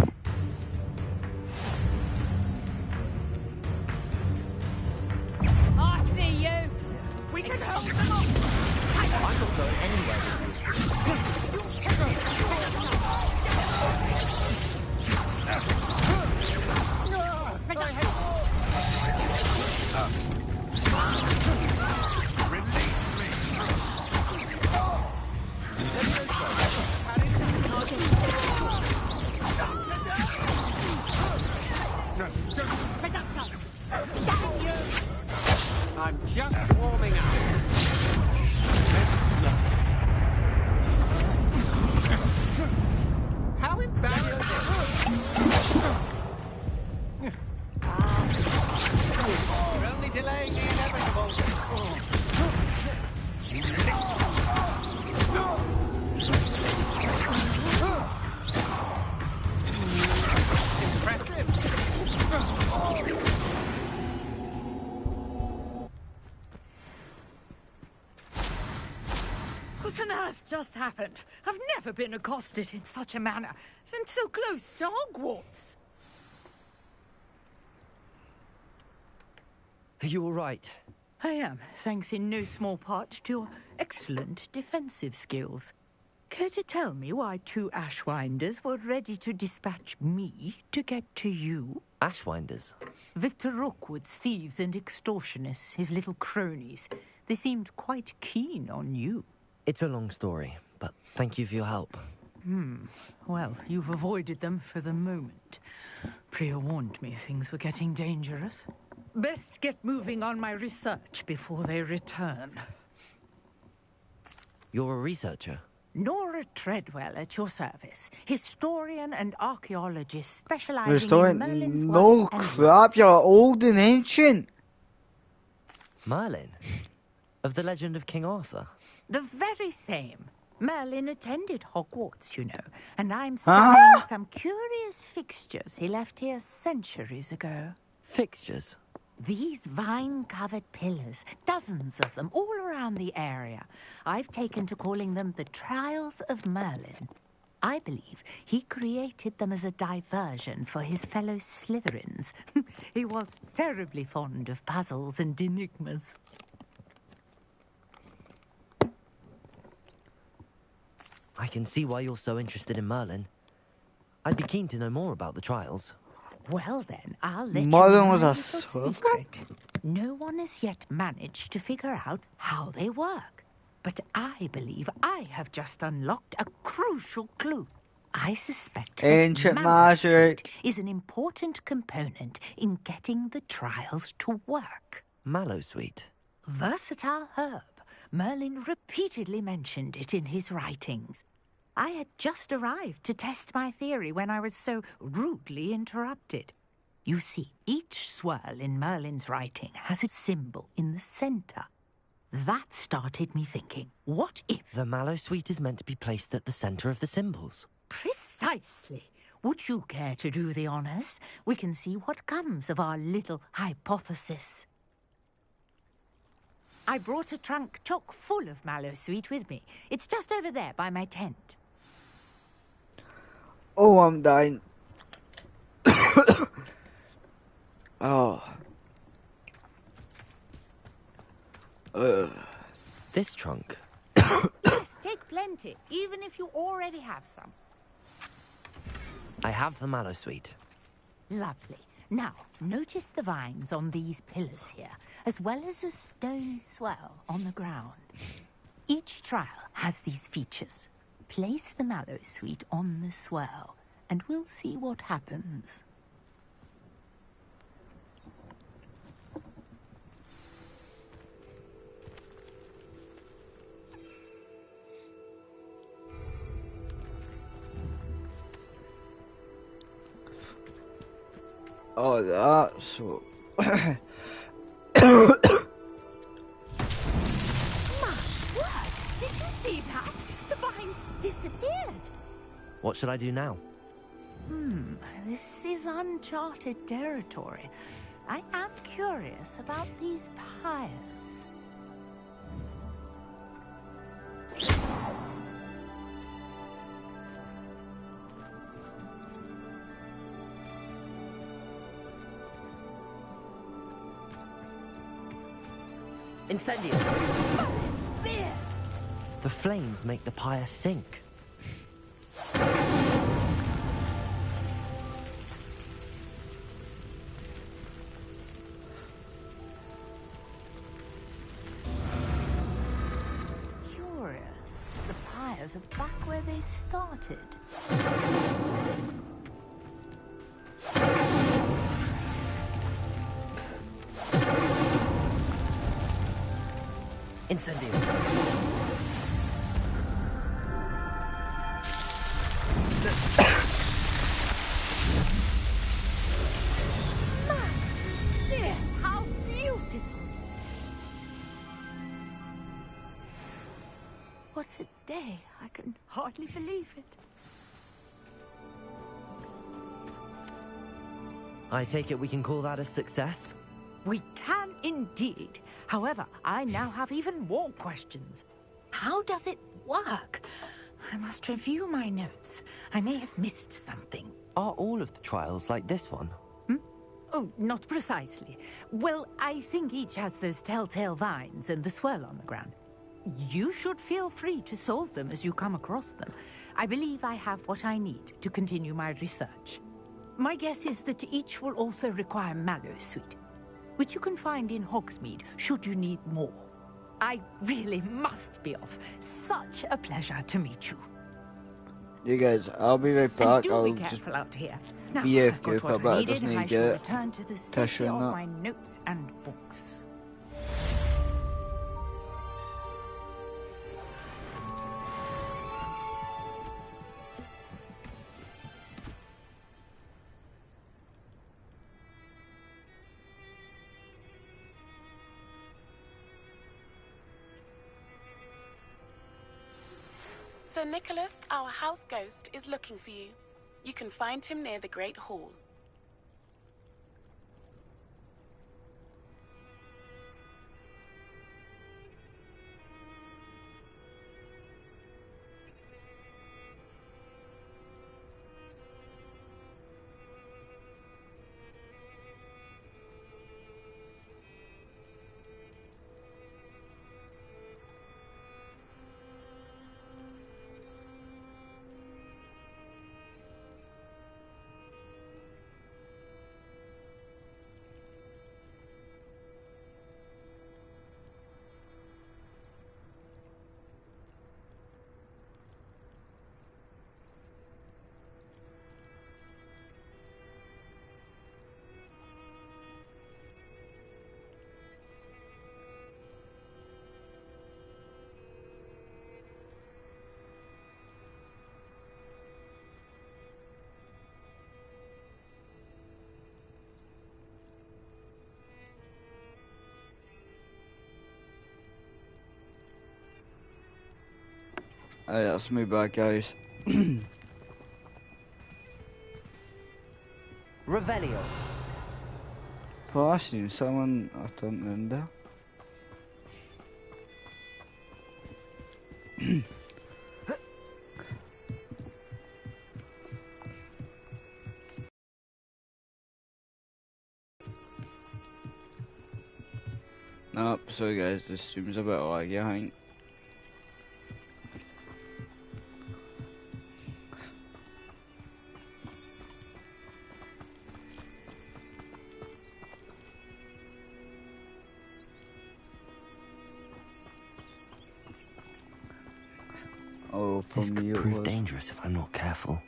Speaker 6: I see you. We can hold them off.
Speaker 3: I'm not going anywhere
Speaker 14: I'm just warming up. How embarrassing! You're only
Speaker 10: What on earth just happened? I've never been accosted in such a manner, and so close to Hogwarts.
Speaker 3: Are you all right?
Speaker 10: I am, thanks in no small part to your excellent defensive skills. Care to tell me why 2 Ashwinders were ready to dispatch me to get to you?
Speaker 3: Ashwinders?
Speaker 10: Victor Rookwood's thieves and extortionists, his little cronies. They seemed quite keen on you.
Speaker 3: It's a long story, but thank you for your help.
Speaker 10: Well, you've avoided them for the moment. Priya warned me things were getting dangerous. Best get moving on my research before they return.
Speaker 3: You're a researcher?
Speaker 10: Nora Treadwell at your service. Historian and archaeologist specializing in Merlin's
Speaker 1: No
Speaker 10: work and
Speaker 1: crap, you're old and ancient.
Speaker 3: Merlin? Of the legend of King Arthur?
Speaker 10: the very same. Merlin attended Hogwarts, you know, and I'm studying some curious fixtures he left here centuries ago.
Speaker 3: Fixtures?
Speaker 10: These vine-covered pillars, dozens of them, all around the area. I've taken to calling them the Trials of Merlin. I believe he created them as a diversion for his fellow Slytherins. He was terribly fond of puzzles and enigmas.
Speaker 3: I can see why you're so interested in Merlin. I'd be keen to know more about the trials.
Speaker 10: Well then, I'll let
Speaker 1: Merlin
Speaker 10: you
Speaker 1: was
Speaker 10: know
Speaker 1: a
Speaker 10: a little secret. No one has yet managed to figure out how they work. But I believe I have just unlocked a crucial clue. I suspect that
Speaker 1: Ancient
Speaker 10: magic
Speaker 1: magic
Speaker 10: is an important component in getting the trials to work.
Speaker 3: Mallowsweet.
Speaker 10: Versatile herb. Merlin repeatedly mentioned it in his writings. I had just arrived to test my theory when I was so rudely interrupted. You see, each swirl in Merlin's writing has its symbol in the center. That started me thinking, what if...
Speaker 3: The Mallowsweet is meant to be placed at the center of the symbols.
Speaker 10: Precisely. Would you care to do the honors? We can see what comes of our little hypothesis. I brought a trunk chock full of Mallowsweet with me. It's just over there by my tent.
Speaker 1: Oh, I'm dying. Oh.
Speaker 3: This trunk?
Speaker 10: Yes, take plenty, even if you already have some.
Speaker 3: I have the Mallowsweet.
Speaker 10: Lovely. Now, notice the vines on these pillars here, as well as a stone swell on the ground. Each trial has these features. Place the Mallowsweet on the swell, and we'll see what happens.
Speaker 1: Oh, that's so...
Speaker 10: My word! Did you see that? The vines disappeared.
Speaker 3: What should I do now?
Speaker 10: This is uncharted territory. I am curious about these pyres.
Speaker 3: Incendio!
Speaker 10: Beard!
Speaker 3: The flames make the pyre sink.
Speaker 10: Curious. The pyres are back where they started.
Speaker 3: Incendio!
Speaker 10: Dear, how beautiful! What a day! I can hardly believe it.
Speaker 3: I take it we can call that a success?
Speaker 10: We can indeed. However, I now have even more questions. How does it work? I must review my notes. I may have missed something.
Speaker 3: Are all of the trials like this one?
Speaker 10: Oh, not precisely. Well, I think each has those telltale vines and the swirl on the ground. You should feel free to solve them as you come across them. I believe I have what I need to continue my research. My guess is that each will also require mallow sweet, which you can find in Hogsmeade should you need more. I really must be off. Such a pleasure to meet you.
Speaker 1: You guys, I'll be right back.
Speaker 10: And do
Speaker 1: I'll
Speaker 10: be
Speaker 1: just
Speaker 10: careful out here. Now,
Speaker 1: be
Speaker 10: I've got
Speaker 1: AFK,
Speaker 10: what
Speaker 1: but
Speaker 10: I
Speaker 1: it
Speaker 10: needed,
Speaker 1: doesn't
Speaker 10: and I
Speaker 1: need
Speaker 10: shall
Speaker 1: to
Speaker 10: return to the safety
Speaker 1: Tasha
Speaker 10: of
Speaker 1: and that.
Speaker 10: my notes and books.
Speaker 12: Sir Nicholas, our house ghost, is looking for you. You can find him near the Great Hall.
Speaker 1: Alright, that's me back, guys.
Speaker 3: Revelio.
Speaker 1: Oh, I seen someone I turned in there. Nope, sorry guys, this stream's a bit laggy, I think. Oh,
Speaker 3: This
Speaker 1: from
Speaker 3: could
Speaker 1: you it
Speaker 3: prove
Speaker 1: was.
Speaker 3: dangerous if I'm not careful.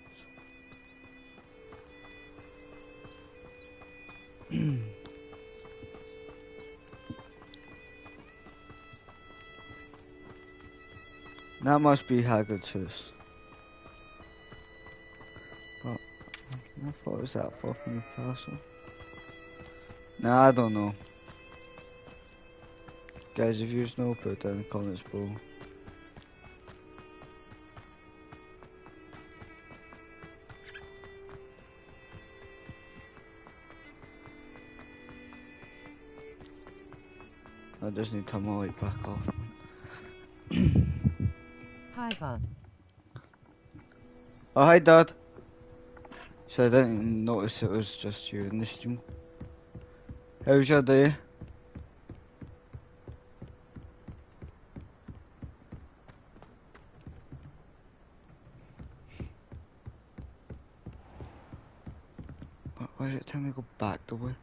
Speaker 1: That must be Hagrid's house. But I thought it was that far from the castle. Nah, I don't know. Guys, if you know, put it down in the comments below. I just need to turn my light back off.
Speaker 5: Hi, Bud.
Speaker 1: Oh, hi, Dad. So I didn't even notice it was just you in the stream. How's your day? Why is it telling me to go back the way?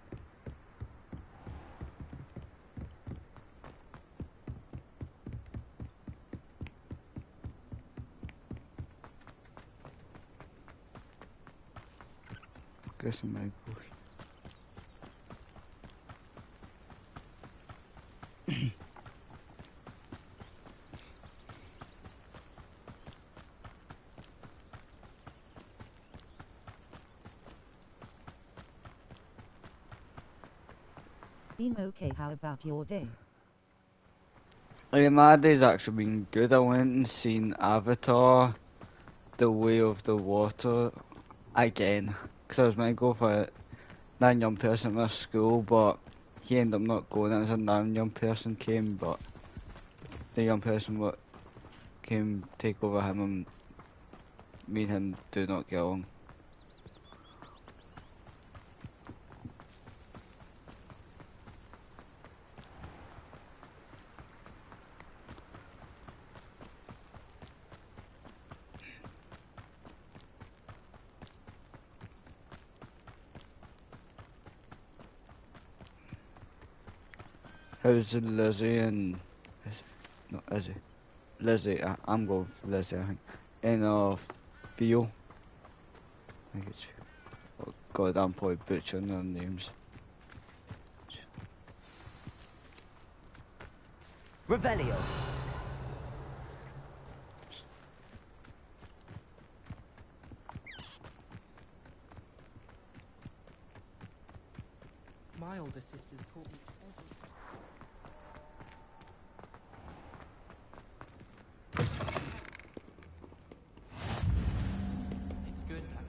Speaker 1: Guess I might go.
Speaker 5: Been okay, how about your day?
Speaker 1: Yeah, my day's actually been good. I went and seen Avatar, The Way of the Water, again. Because I was meant to go for that young person at my school, but he ended up not going. It was a non-young person came, but the young person him take over him, and me and him do not get along. How's Lizzie and Izzy? Lizzie, I'm going for Lizzie, I think. And Theo. I think it's God, I'm probably butchering their names.
Speaker 3: Revelio.
Speaker 19: My older sister's taught me
Speaker 14: It's good that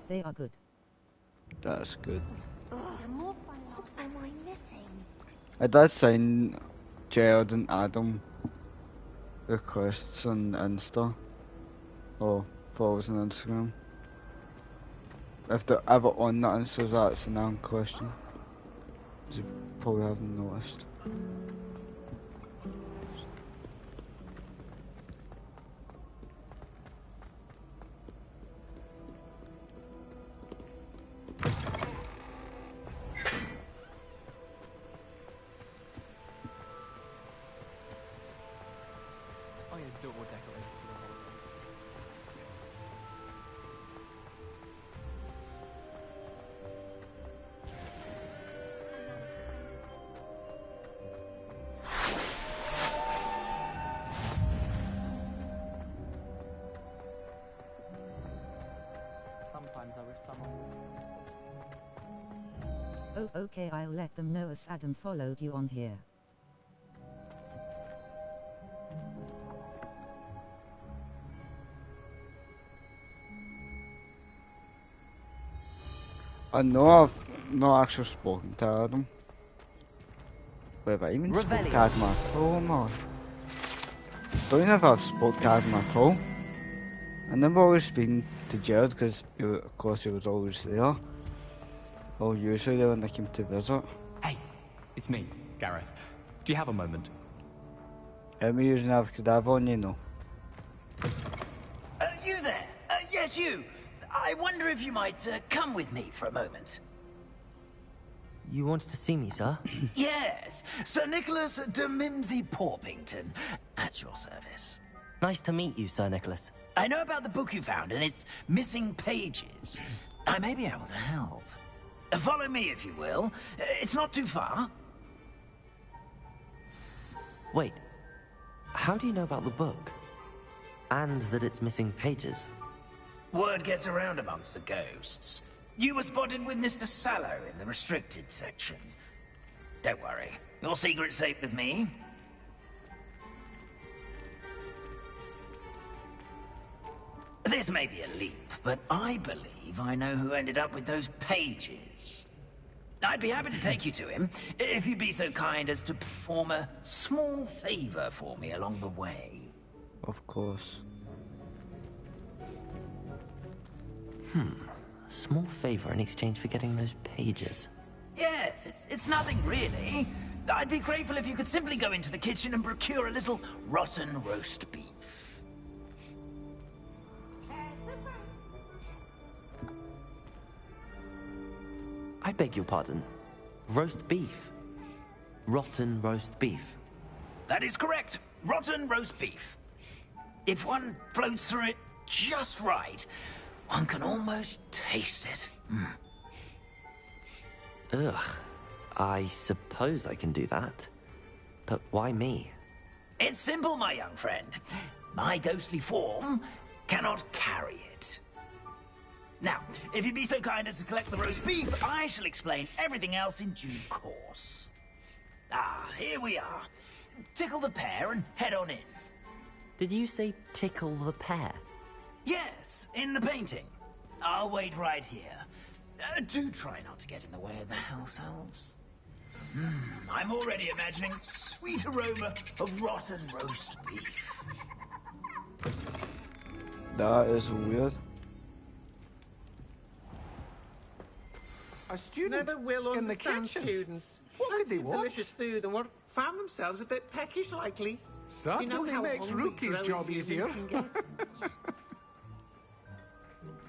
Speaker 5: They are good.
Speaker 1: That's good.
Speaker 17: What am I missing?
Speaker 1: I did sign Gerald and Adam requests on Insta or follows on Instagram. If they're ever on that Insta, that's an answer question. You probably haven't noticed.
Speaker 14: I adore decorating for the holiday. Sometimes I wish someone
Speaker 5: Oh, okay, I'll let them know as Adam followed you on here.
Speaker 1: I know I've not actually spoken to Adam. But have I even spoken to Adam at all? No. Don't know if I've spoken to Adam at all. I never always been to Jared because, of course, he was always there. Or usually there when I came to visit.
Speaker 16: Hey, it's me, Gareth. Do you have a moment?
Speaker 1: Am I using Avocadabra on you? No.
Speaker 7: You there? Yes, you. I wonder if you might come with me for a moment.
Speaker 3: You wanted to see me, sir?
Speaker 7: Yes, Sir Nicholas de Mimsy Porpington, at your service.
Speaker 3: Nice to meet you, Sir Nicholas.
Speaker 7: I know about the book you found and its missing pages. I may be able to help. Follow me, if you will. It's not too far.
Speaker 3: Wait, how do you know about the book? And that it's missing pages?
Speaker 7: Word gets around amongst the ghosts. You were spotted with Mr. Sallow in the restricted section. Don't worry, your secret's safe with me. This may be a leap, but I believe I know who ended up with those pages. I'd be happy to take you to him, if you'd be so kind as to perform a small favor for me along the way.
Speaker 1: Of course.
Speaker 3: A small favor in exchange for getting those pages.
Speaker 7: Yes, it's nothing really. I'd be grateful if you could simply go into the kitchen and procure a little rotten roast beef.
Speaker 3: I beg your pardon. Roast beef. Rotten roast beef.
Speaker 7: That is correct. Rotten roast beef. If one floats through it just right, one can almost taste it.
Speaker 3: Ugh. I suppose I can do that. But why me?
Speaker 7: It's simple, my young friend. My ghostly form cannot carry it. Now, if you'd be so kind as to collect the roast beef, I shall explain everything else in due course. Ah, here we are. Tickle the pear and head on in.
Speaker 3: Did you say tickle the pear?
Speaker 7: Yes, in the painting. I'll wait right here. Do try not to get in the way of the house elves. I'm already imagining sweet aroma of rotten roast beef.
Speaker 1: That is weird.
Speaker 11: A student
Speaker 22: Never will
Speaker 11: in the
Speaker 22: understand
Speaker 11: kitchen.
Speaker 22: students.
Speaker 11: What could they
Speaker 22: Fancied
Speaker 11: want?
Speaker 22: delicious food and were found themselves a bit peckish, likely.
Speaker 11: Certainly
Speaker 22: you know how
Speaker 11: makes
Speaker 22: hungry
Speaker 11: Rookie's
Speaker 22: growing
Speaker 11: job
Speaker 22: humans
Speaker 11: easier.
Speaker 22: can get.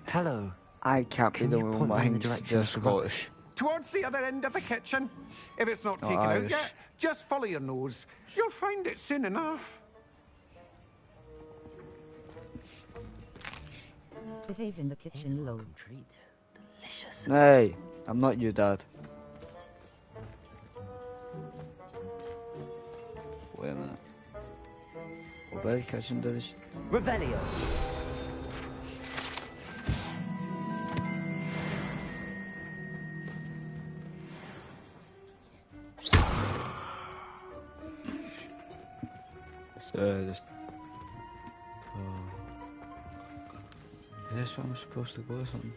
Speaker 3: Hello.
Speaker 1: I can't be
Speaker 3: Can
Speaker 1: the
Speaker 3: you
Speaker 1: one
Speaker 3: point me in the
Speaker 1: behind
Speaker 3: direction
Speaker 1: the
Speaker 3: of the
Speaker 1: Scottish.
Speaker 11: Towards the other end of the kitchen. If it's not taken out
Speaker 1: Irish.
Speaker 11: yet, just follow your nose. You'll find it soon enough.
Speaker 5: Behave in the kitchen, lol.
Speaker 3: Treat. Delicious.
Speaker 1: Hey, I'm not you, Dad. Wait a minute. What about the kitchen dish?
Speaker 3: Revelio.
Speaker 1: Just... Is this where I'm supposed to go or something?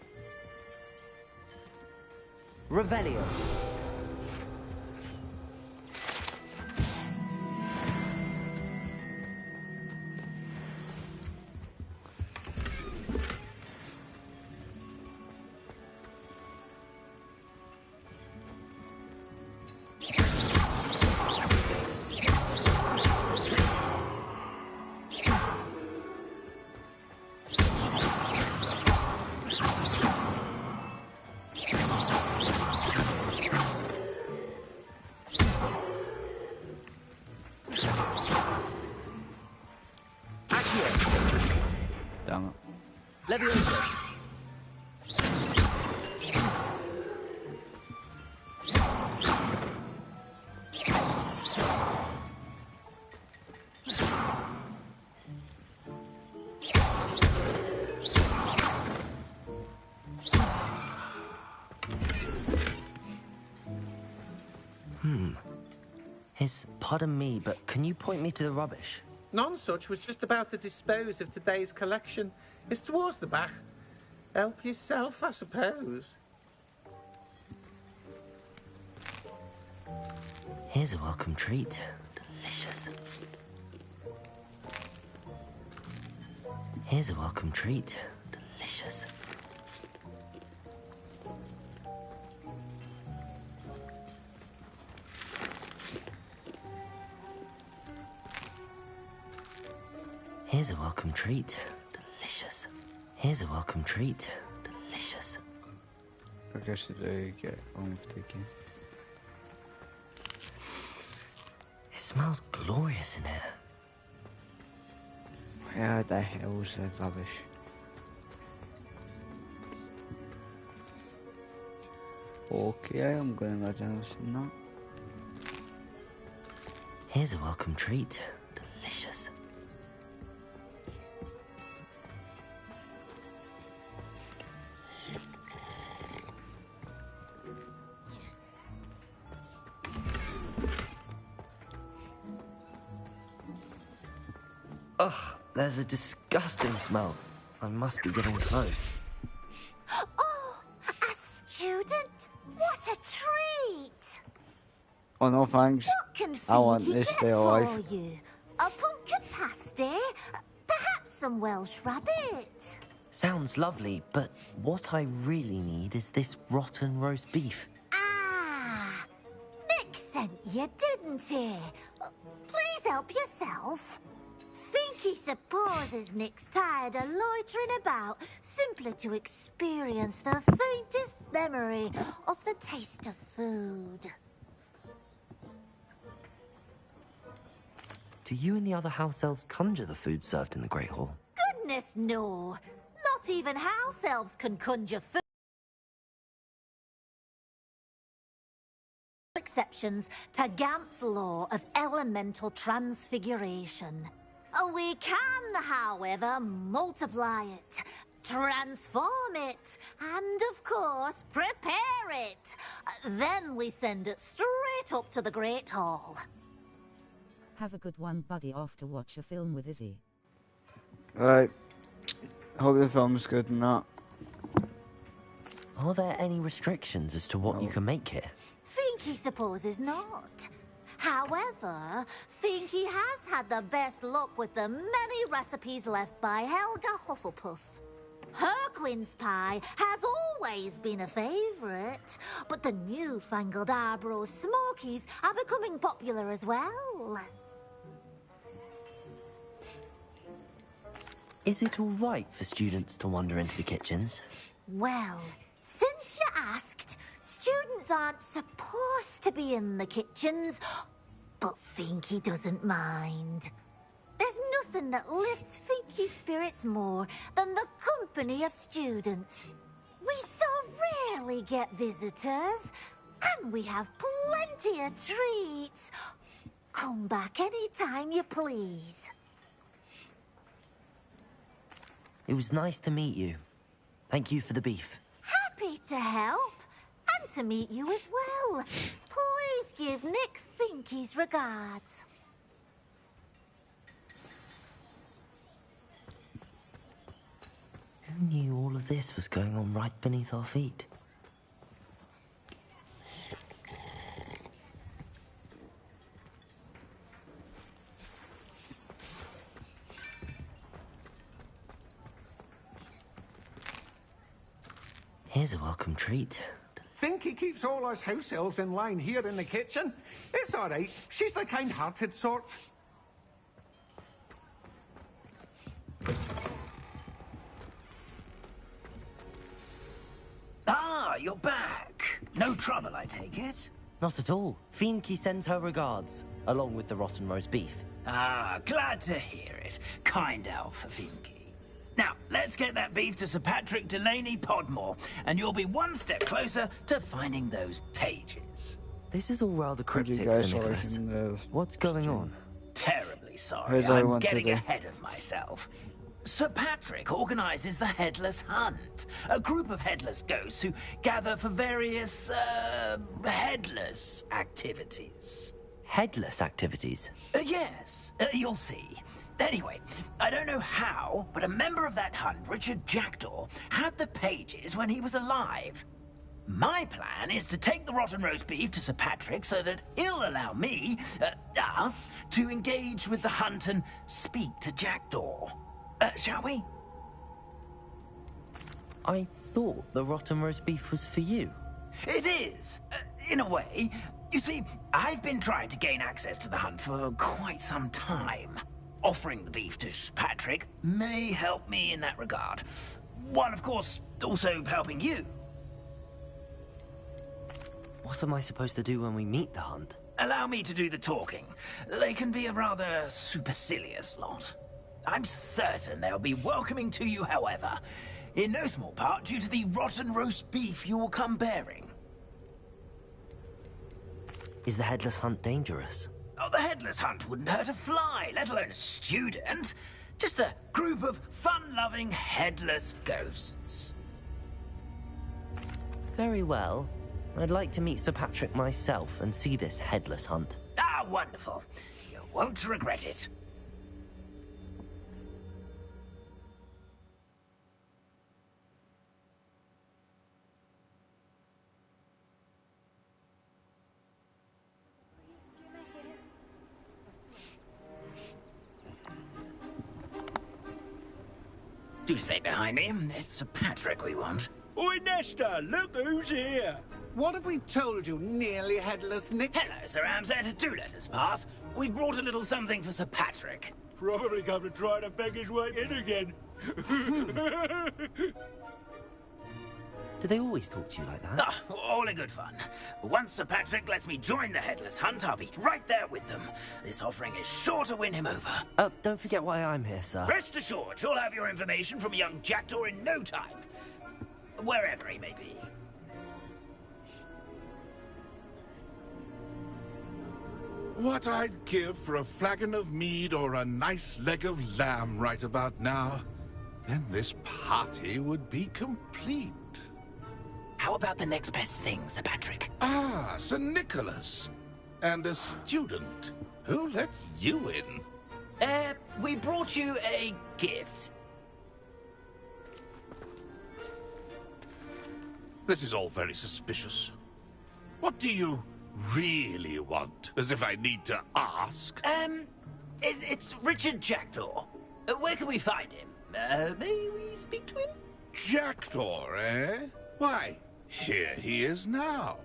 Speaker 3: Revelio.
Speaker 1: Damn it.
Speaker 3: Leviosa. Pardon me, but can you point me to the rubbish?
Speaker 22: None such was just about to dispose of today's collection. It's towards the back. Help yourself, I suppose.
Speaker 3: Here's a welcome treat. Delicious. Here's a welcome treat. Delicious. Here's a welcome treat. Delicious. Here's a welcome treat. Delicious.
Speaker 1: I guess I get on with taking.
Speaker 3: It smells glorious in here.
Speaker 1: Where the hell's the rubbish? Okay, I'm gonna imagine I've seen that.
Speaker 3: Here's a welcome treat. Delicious. Ugh, there's a disgusting smell. I must be getting close.
Speaker 23: Oh, a student? What a treat!
Speaker 1: Oh no, thanks.
Speaker 23: What can
Speaker 1: I want
Speaker 23: Finky
Speaker 1: this
Speaker 23: get
Speaker 1: stay
Speaker 23: for
Speaker 1: alive.
Speaker 23: you? A pumpkin pasty? Perhaps some Welsh rabbit?
Speaker 3: Sounds lovely, but what I really need is this rotten roast beef.
Speaker 23: Ah, Nick sent you, didn't he? Please help yourself. Finky supposes Nick's tired of loitering about simply to experience the faintest memory of the taste of food.
Speaker 3: Do you and the other house elves conjure the food served in the Great Hall?
Speaker 23: Goodness, no. Not even house elves can conjure food. Exceptions to Gant's law of elemental transfiguration. We can, however, multiply it, transform it, and, of course, prepare it. Then we send it straight up to the Great Hall.
Speaker 5: Have a good one, buddy, off to watch a film with Izzy.
Speaker 1: Right. Hope the film's good and that.
Speaker 3: Are there any restrictions as to what you can make here?
Speaker 23: Finky supposes not. However, Finky has had the best luck with the many recipes left by Helga Hufflepuff. Her quince pie has always been a favourite, but the newfangled Arbroath Smokies are becoming popular as well.
Speaker 3: Is it all right for students to wander into the kitchens?
Speaker 23: Well, since you asked, students aren't supposed to be in the kitchens, but Finky doesn't mind. There's nothing that lifts Finky's spirits more than the company of students. We so rarely get visitors, and we have plenty of treats. Come back any time you please.
Speaker 3: It was nice to meet you. Thank you for the beef.
Speaker 23: Happy to help, and to meet you as well. Please give Nick Finky's regards.
Speaker 3: Who knew all of this was going on right beneath our feet? Here's a welcome treat.
Speaker 11: Finky keeps all us house elves in line here in the kitchen. It's all right. She's the kind-hearted sort.
Speaker 7: Ah, you're back. No trouble, I take it?
Speaker 3: Not at all. Finky sends her regards, along with the rotten roast beef.
Speaker 7: Ah, glad to hear it. Kind elf for Finky. Now, let's get that beef to Sir Patrick Delaney Podmore, and you'll be one step closer to finding those pages.
Speaker 3: This is all rather cryptic, Sir Nicholas. What's going on?
Speaker 7: Terribly sorry. I'm getting ahead of myself. Sir Patrick organises the Headless Hunt, a group of headless ghosts who gather for various, headless activities.
Speaker 3: Headless activities?
Speaker 7: Yes, you'll see. Anyway, I don't know how, but a member of that hunt, Richard Jackdaw, had the pages when he was alive. My plan is to take the rotten roast beef to Sir Patrick so that he'll allow me, us, to engage with the hunt and speak to Jackdaw. Shall we?
Speaker 3: I thought the rotten roast beef was for you.
Speaker 7: It is, in a way. You see, I've been trying to gain access to the hunt for quite some time. Offering the beef to Patrick may help me in that regard. While, of course, also helping you.
Speaker 3: What am I supposed to do when we meet the hunt?
Speaker 7: Allow me to do the talking. They can be a rather supercilious lot. I'm certain they'll be welcoming to you, however, in no small part due to the rotten roast beef you'll come bearing.
Speaker 3: Is the Headless Hunt dangerous?
Speaker 7: Oh, the Headless Hunt wouldn't hurt a fly, let alone a student. Just a group of fun-loving headless ghosts.
Speaker 3: Very well. I'd like to meet Sir Patrick myself and see this Headless Hunt.
Speaker 7: Ah, wonderful. You won't regret it. Do stay behind me. It's Sir Patrick we want.
Speaker 18: Oi, Nesta, look who's here.
Speaker 11: What have we told you, nearly headless Nick?
Speaker 7: Hello, Sir Ramsett. Do let us pass. We've brought a little something for Sir Patrick.
Speaker 18: Probably come to try to beg his way in again.
Speaker 3: Do they always talk to you like that?
Speaker 7: Ah, all in good fun. Once Sir Patrick lets me join the Headless Hunt, I'll be right there with them. This offering is sure to win him over.
Speaker 3: Don't forget why I'm here, sir.
Speaker 7: Rest assured, you'll have your information from young Jackdaw in no time. Wherever he may be.
Speaker 20: What I'd give for a flagon of mead or a nice leg of lamb right about now. Then this party would be complete.
Speaker 7: How about the next best thing, Sir Patrick?
Speaker 20: Ah, Sir Nicholas. And a student. Who let you in?
Speaker 7: We brought you a gift.
Speaker 20: This is all very suspicious. What do you really want? As if I need to ask.
Speaker 7: It's Richard Jackdaw. Where can we find him? May we speak to him?
Speaker 20: Jackdaw, eh? Why, here he is now.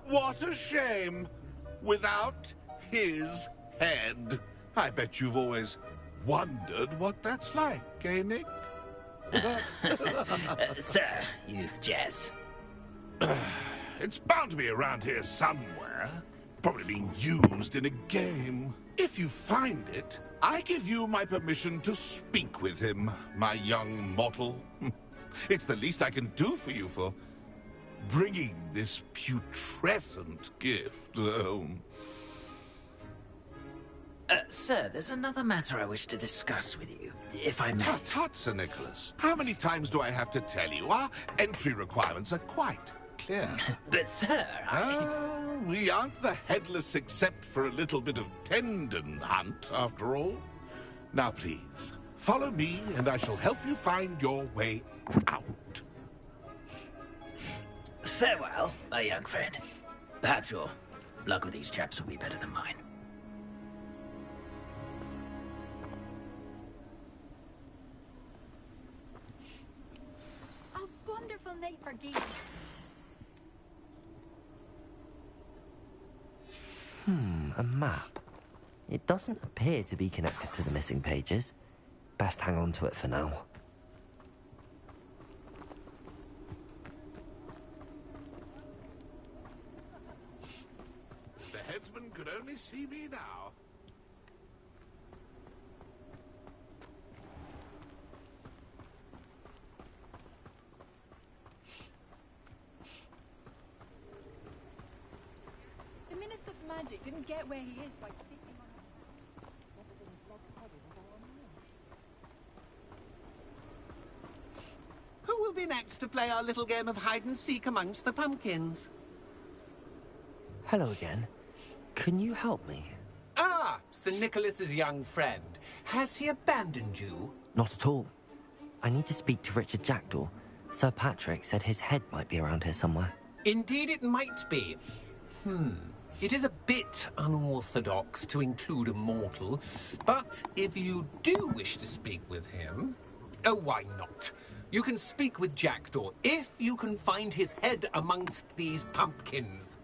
Speaker 20: What a shame. Without his head. I bet you've always wondered what that's like, eh, Nick?
Speaker 7: Sir, you jest.
Speaker 20: It's bound to be around here somewhere. Probably being used in a game. If you find it, I give you my permission to speak with him, my young mortal. It's the least I can do for you for bringing this putrescent gift home.
Speaker 7: Sir, there's another matter I wish to discuss with you, if I may.
Speaker 20: Tut, Sir Nicholas. How many times do I have to tell you? Our entry requirements are quite clear.
Speaker 7: But, sir,
Speaker 20: we aren't the headless except for a little bit of tendon hunt, after all. Now, please, follow me, and I shall help you find your way out.
Speaker 7: Farewell, my young friend. Perhaps your luck with these chaps will be better than mine.
Speaker 2: A wonderful night for games.
Speaker 3: A map. It doesn't appear to be connected to the missing pages. Best hang on to it for now.
Speaker 20: The headsman could only see me now.
Speaker 9: The Minister of Magic didn't get where he is by speaking on
Speaker 22: Who will be next to play our little game of hide-and-seek amongst the pumpkins?
Speaker 3: Hello again. Can you help me?
Speaker 22: Ah, Sir Nicholas's young friend. Has he abandoned you?
Speaker 3: Not at all. I need to speak to Richard Jackdaw. Sir Patrick said his head might be around here somewhere.
Speaker 22: Indeed it might be. It is a bit unorthodox to include a mortal, but if you do wish to speak with him... Oh, why not? You can speak with Jackdaw if you can find his head amongst these pumpkins.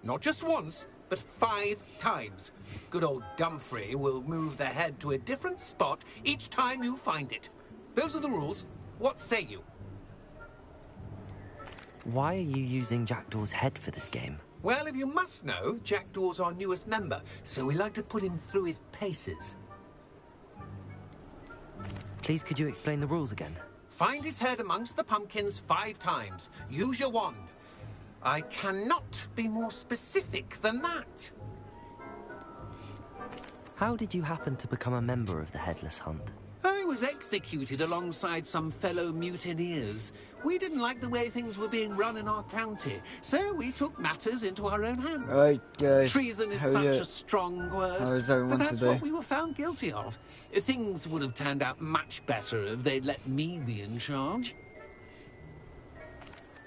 Speaker 22: Not just once, but 5 times. Good old Dumfrey will move the head to a different spot each time you find it. Those are the rules. What say you?
Speaker 3: Why are you using Jackdaw's head for this game?
Speaker 22: Well, if you must know, Jackdaw's our newest member, so we like to put him through his paces.
Speaker 3: Please, could you explain the rules again?
Speaker 22: Find his head amongst the pumpkins 5 times. Use your wand. I cannot be more specific than that.
Speaker 3: How did you happen to become a member of the Headless Hunt?
Speaker 22: I was executed alongside some fellow mutineers. We didn't like the way things were being run in our county, so we took matters into our own hands.
Speaker 1: Right, guys.
Speaker 22: Treason is such a strong word, but that's what we were found guilty of. Things would have turned out much better if they'd let me be in charge.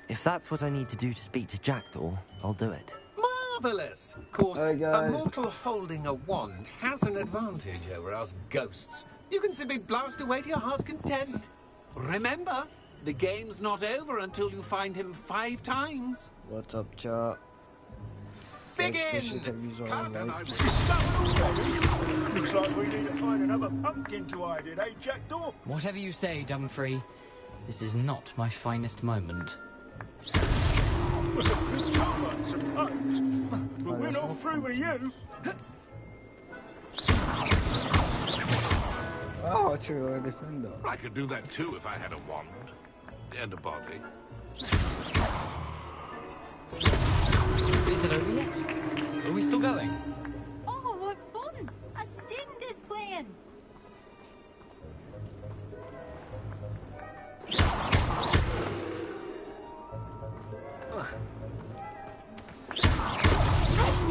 Speaker 3: If that's what I need to do to speak to Jackdaw, I'll do it.
Speaker 22: Marvellous! Of course, a mortal holding a wand has an advantage over us ghosts. You can simply blast away to your heart's content. Remember, the game's not over until you find him 5 times.
Speaker 1: What's up, chat?
Speaker 22: Begin!
Speaker 21: Looks like we need to find another pumpkin to hide in, eh, Jackdaw?
Speaker 16: Whatever you say, Dumfrey. This is not my finest moment.
Speaker 21: I suppose. But we're not through with you.
Speaker 1: Oh, true, defender.
Speaker 20: I could do that too if I had a wand. And a body.
Speaker 16: Is it over yet? Are we still going?
Speaker 2: Oh, what fun! A student is playing.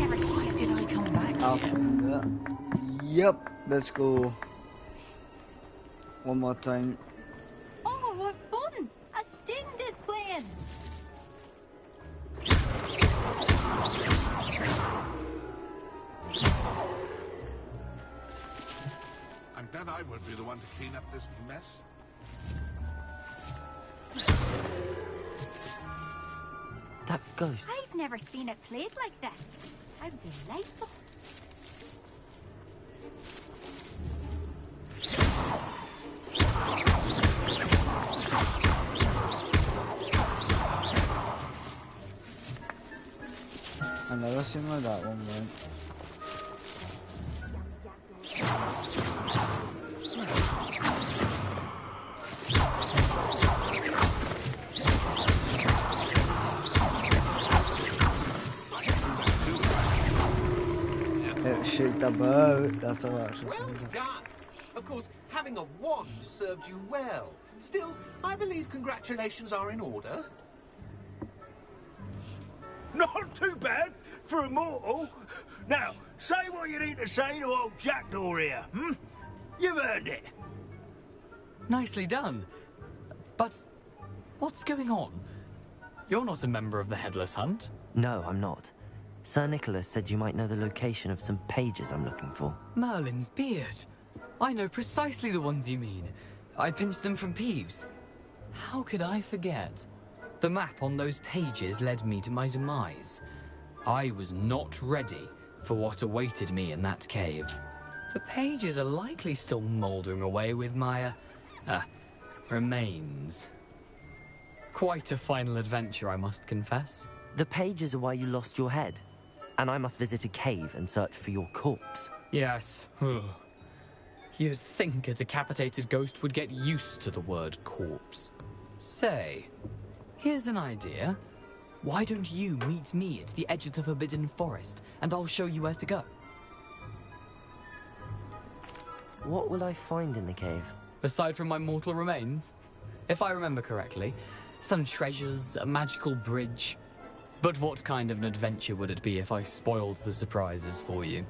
Speaker 10: Why did I come back here?
Speaker 1: Yep, let's go. One more time.
Speaker 2: Oh, what fun! A student is playing.
Speaker 20: I'm glad I won't be the one to clean up this mess.
Speaker 3: That ghost.
Speaker 2: I've never seen it played like this. How delightful.
Speaker 1: I never seen where that one went. It shaked about, that's how actually
Speaker 22: Well done! Of course, having a wand served you well. Still, I believe congratulations are in order.
Speaker 18: Not too bad for a mortal. Now, say what you need to say to old Jackdaw here, hmm? You've earned it.
Speaker 16: Nicely done. But what's going on? You're not a member of the Headless Hunt.
Speaker 3: No, I'm not. Sir Nicholas said you might know the location of some pages I'm looking for.
Speaker 16: Merlin's beard. I know precisely the ones you mean. I pinched them from Peeves. How could I forget? The map on those pages led me to my demise. I was not ready for what awaited me in that cave. The pages are likely still mouldering away with my, remains. Quite a final adventure, I must confess.
Speaker 3: The pages are why you lost your head, and I must visit a cave and search for your corpse.
Speaker 16: Yes. You'd think a decapitated ghost would get used to the word corpse. Say, here's an idea. Why don't you meet me at the edge of the Forbidden Forest, and I'll show you where to go?
Speaker 3: What will I find in the cave?
Speaker 16: Aside from my mortal remains? If I remember correctly, some treasures, a magical bridge. But what kind of an adventure would it be if I spoiled the surprises for you?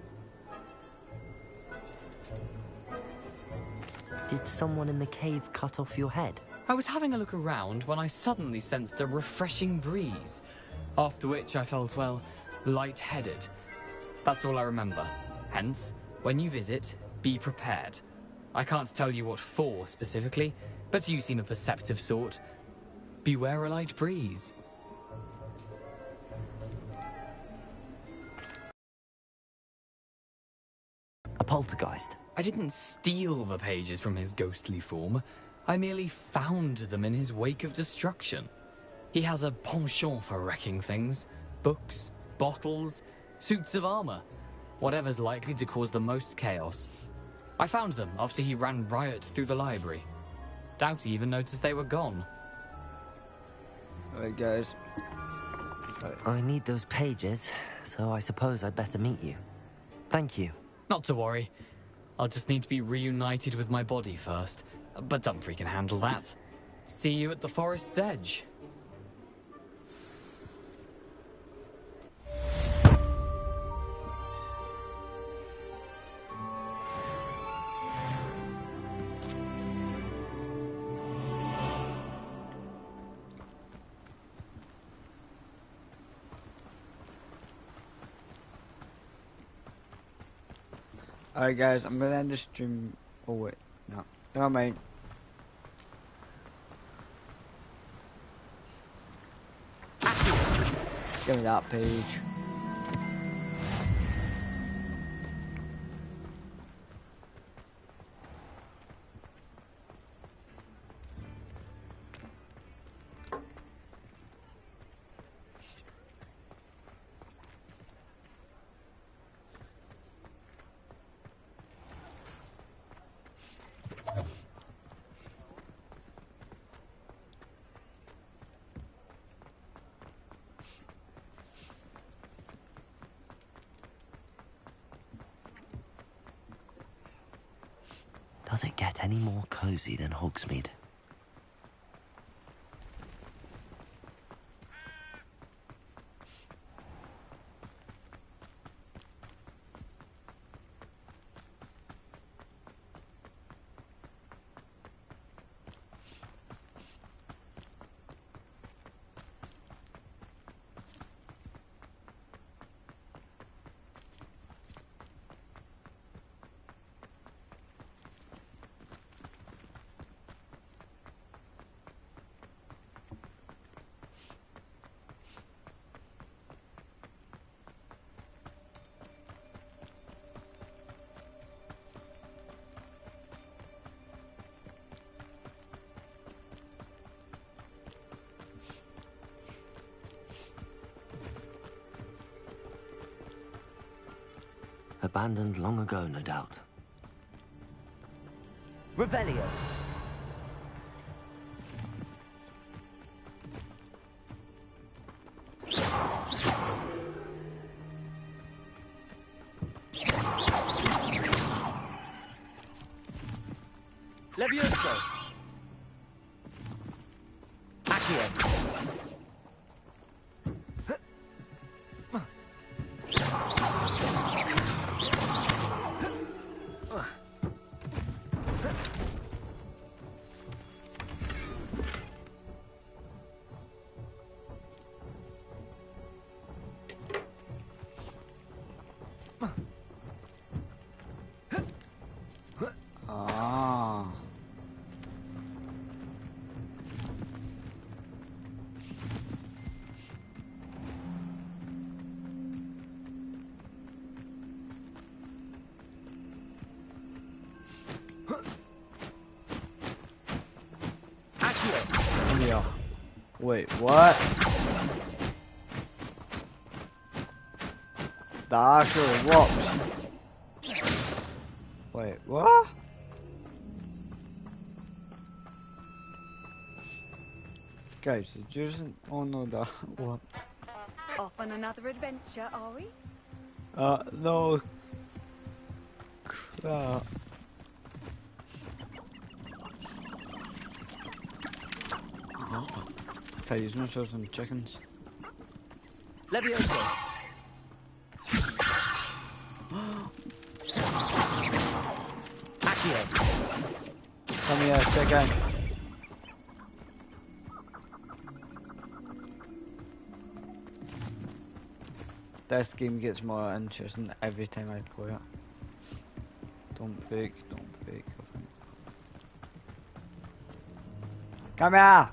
Speaker 3: Did someone in the cave cut off your head?
Speaker 16: I was having a look around when I suddenly sensed a refreshing breeze, after which I felt, well, lightheaded. That's all I remember. Hence, when you visit, be prepared. I can't tell you what for specifically, but you seem a perceptive sort. Beware a light breeze.
Speaker 3: A poltergeist?
Speaker 16: I didn't steal the pages from his ghostly form. I merely found them in his wake of destruction. He has a penchant for wrecking things. Books, bottles, suits of armor. Whatever's likely to cause the most chaos. I found them after he ran riot through the library. Doubt he even noticed they were gone.
Speaker 1: Alright guys.
Speaker 3: I need those pages, so I suppose I'd better meet you. Thank you.
Speaker 16: Not to worry. I'll just need to be reunited with my body first. But Dumfries can handle that. See you at the forest's edge.
Speaker 1: Alright guys, I'm gonna end the stream. Oh wait, no. Never mind. Give me that page.
Speaker 3: Does it get any more cozy than Hogsmeade? Abandoned long ago, no doubt. Revelio. Levioso. Accio.
Speaker 1: Ah. Yeah. Wait, what? That actually works. Wait, what? Guys, did you just... Oh no, that... What?
Speaker 9: Off on another adventure, are we?
Speaker 1: No. Crap. Okay, use myself some chickens.
Speaker 3: Levioso. Accio.
Speaker 1: Come here, chicken. This game gets more interesting every time I play it. Don't break, don't break. Come here!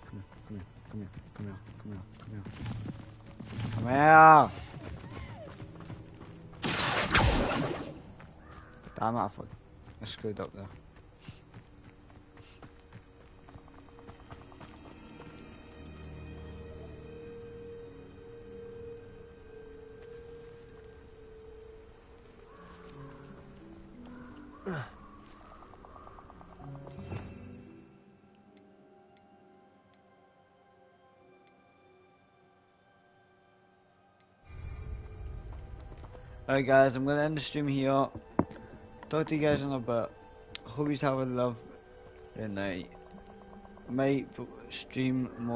Speaker 1: Come here, come here, come here, come here, come here! Come here! Damn it, I screwed up there. Alright guys, I'm gonna end the stream here. Talk to you guys in a bit. Hope you have a lovely night. Might stream more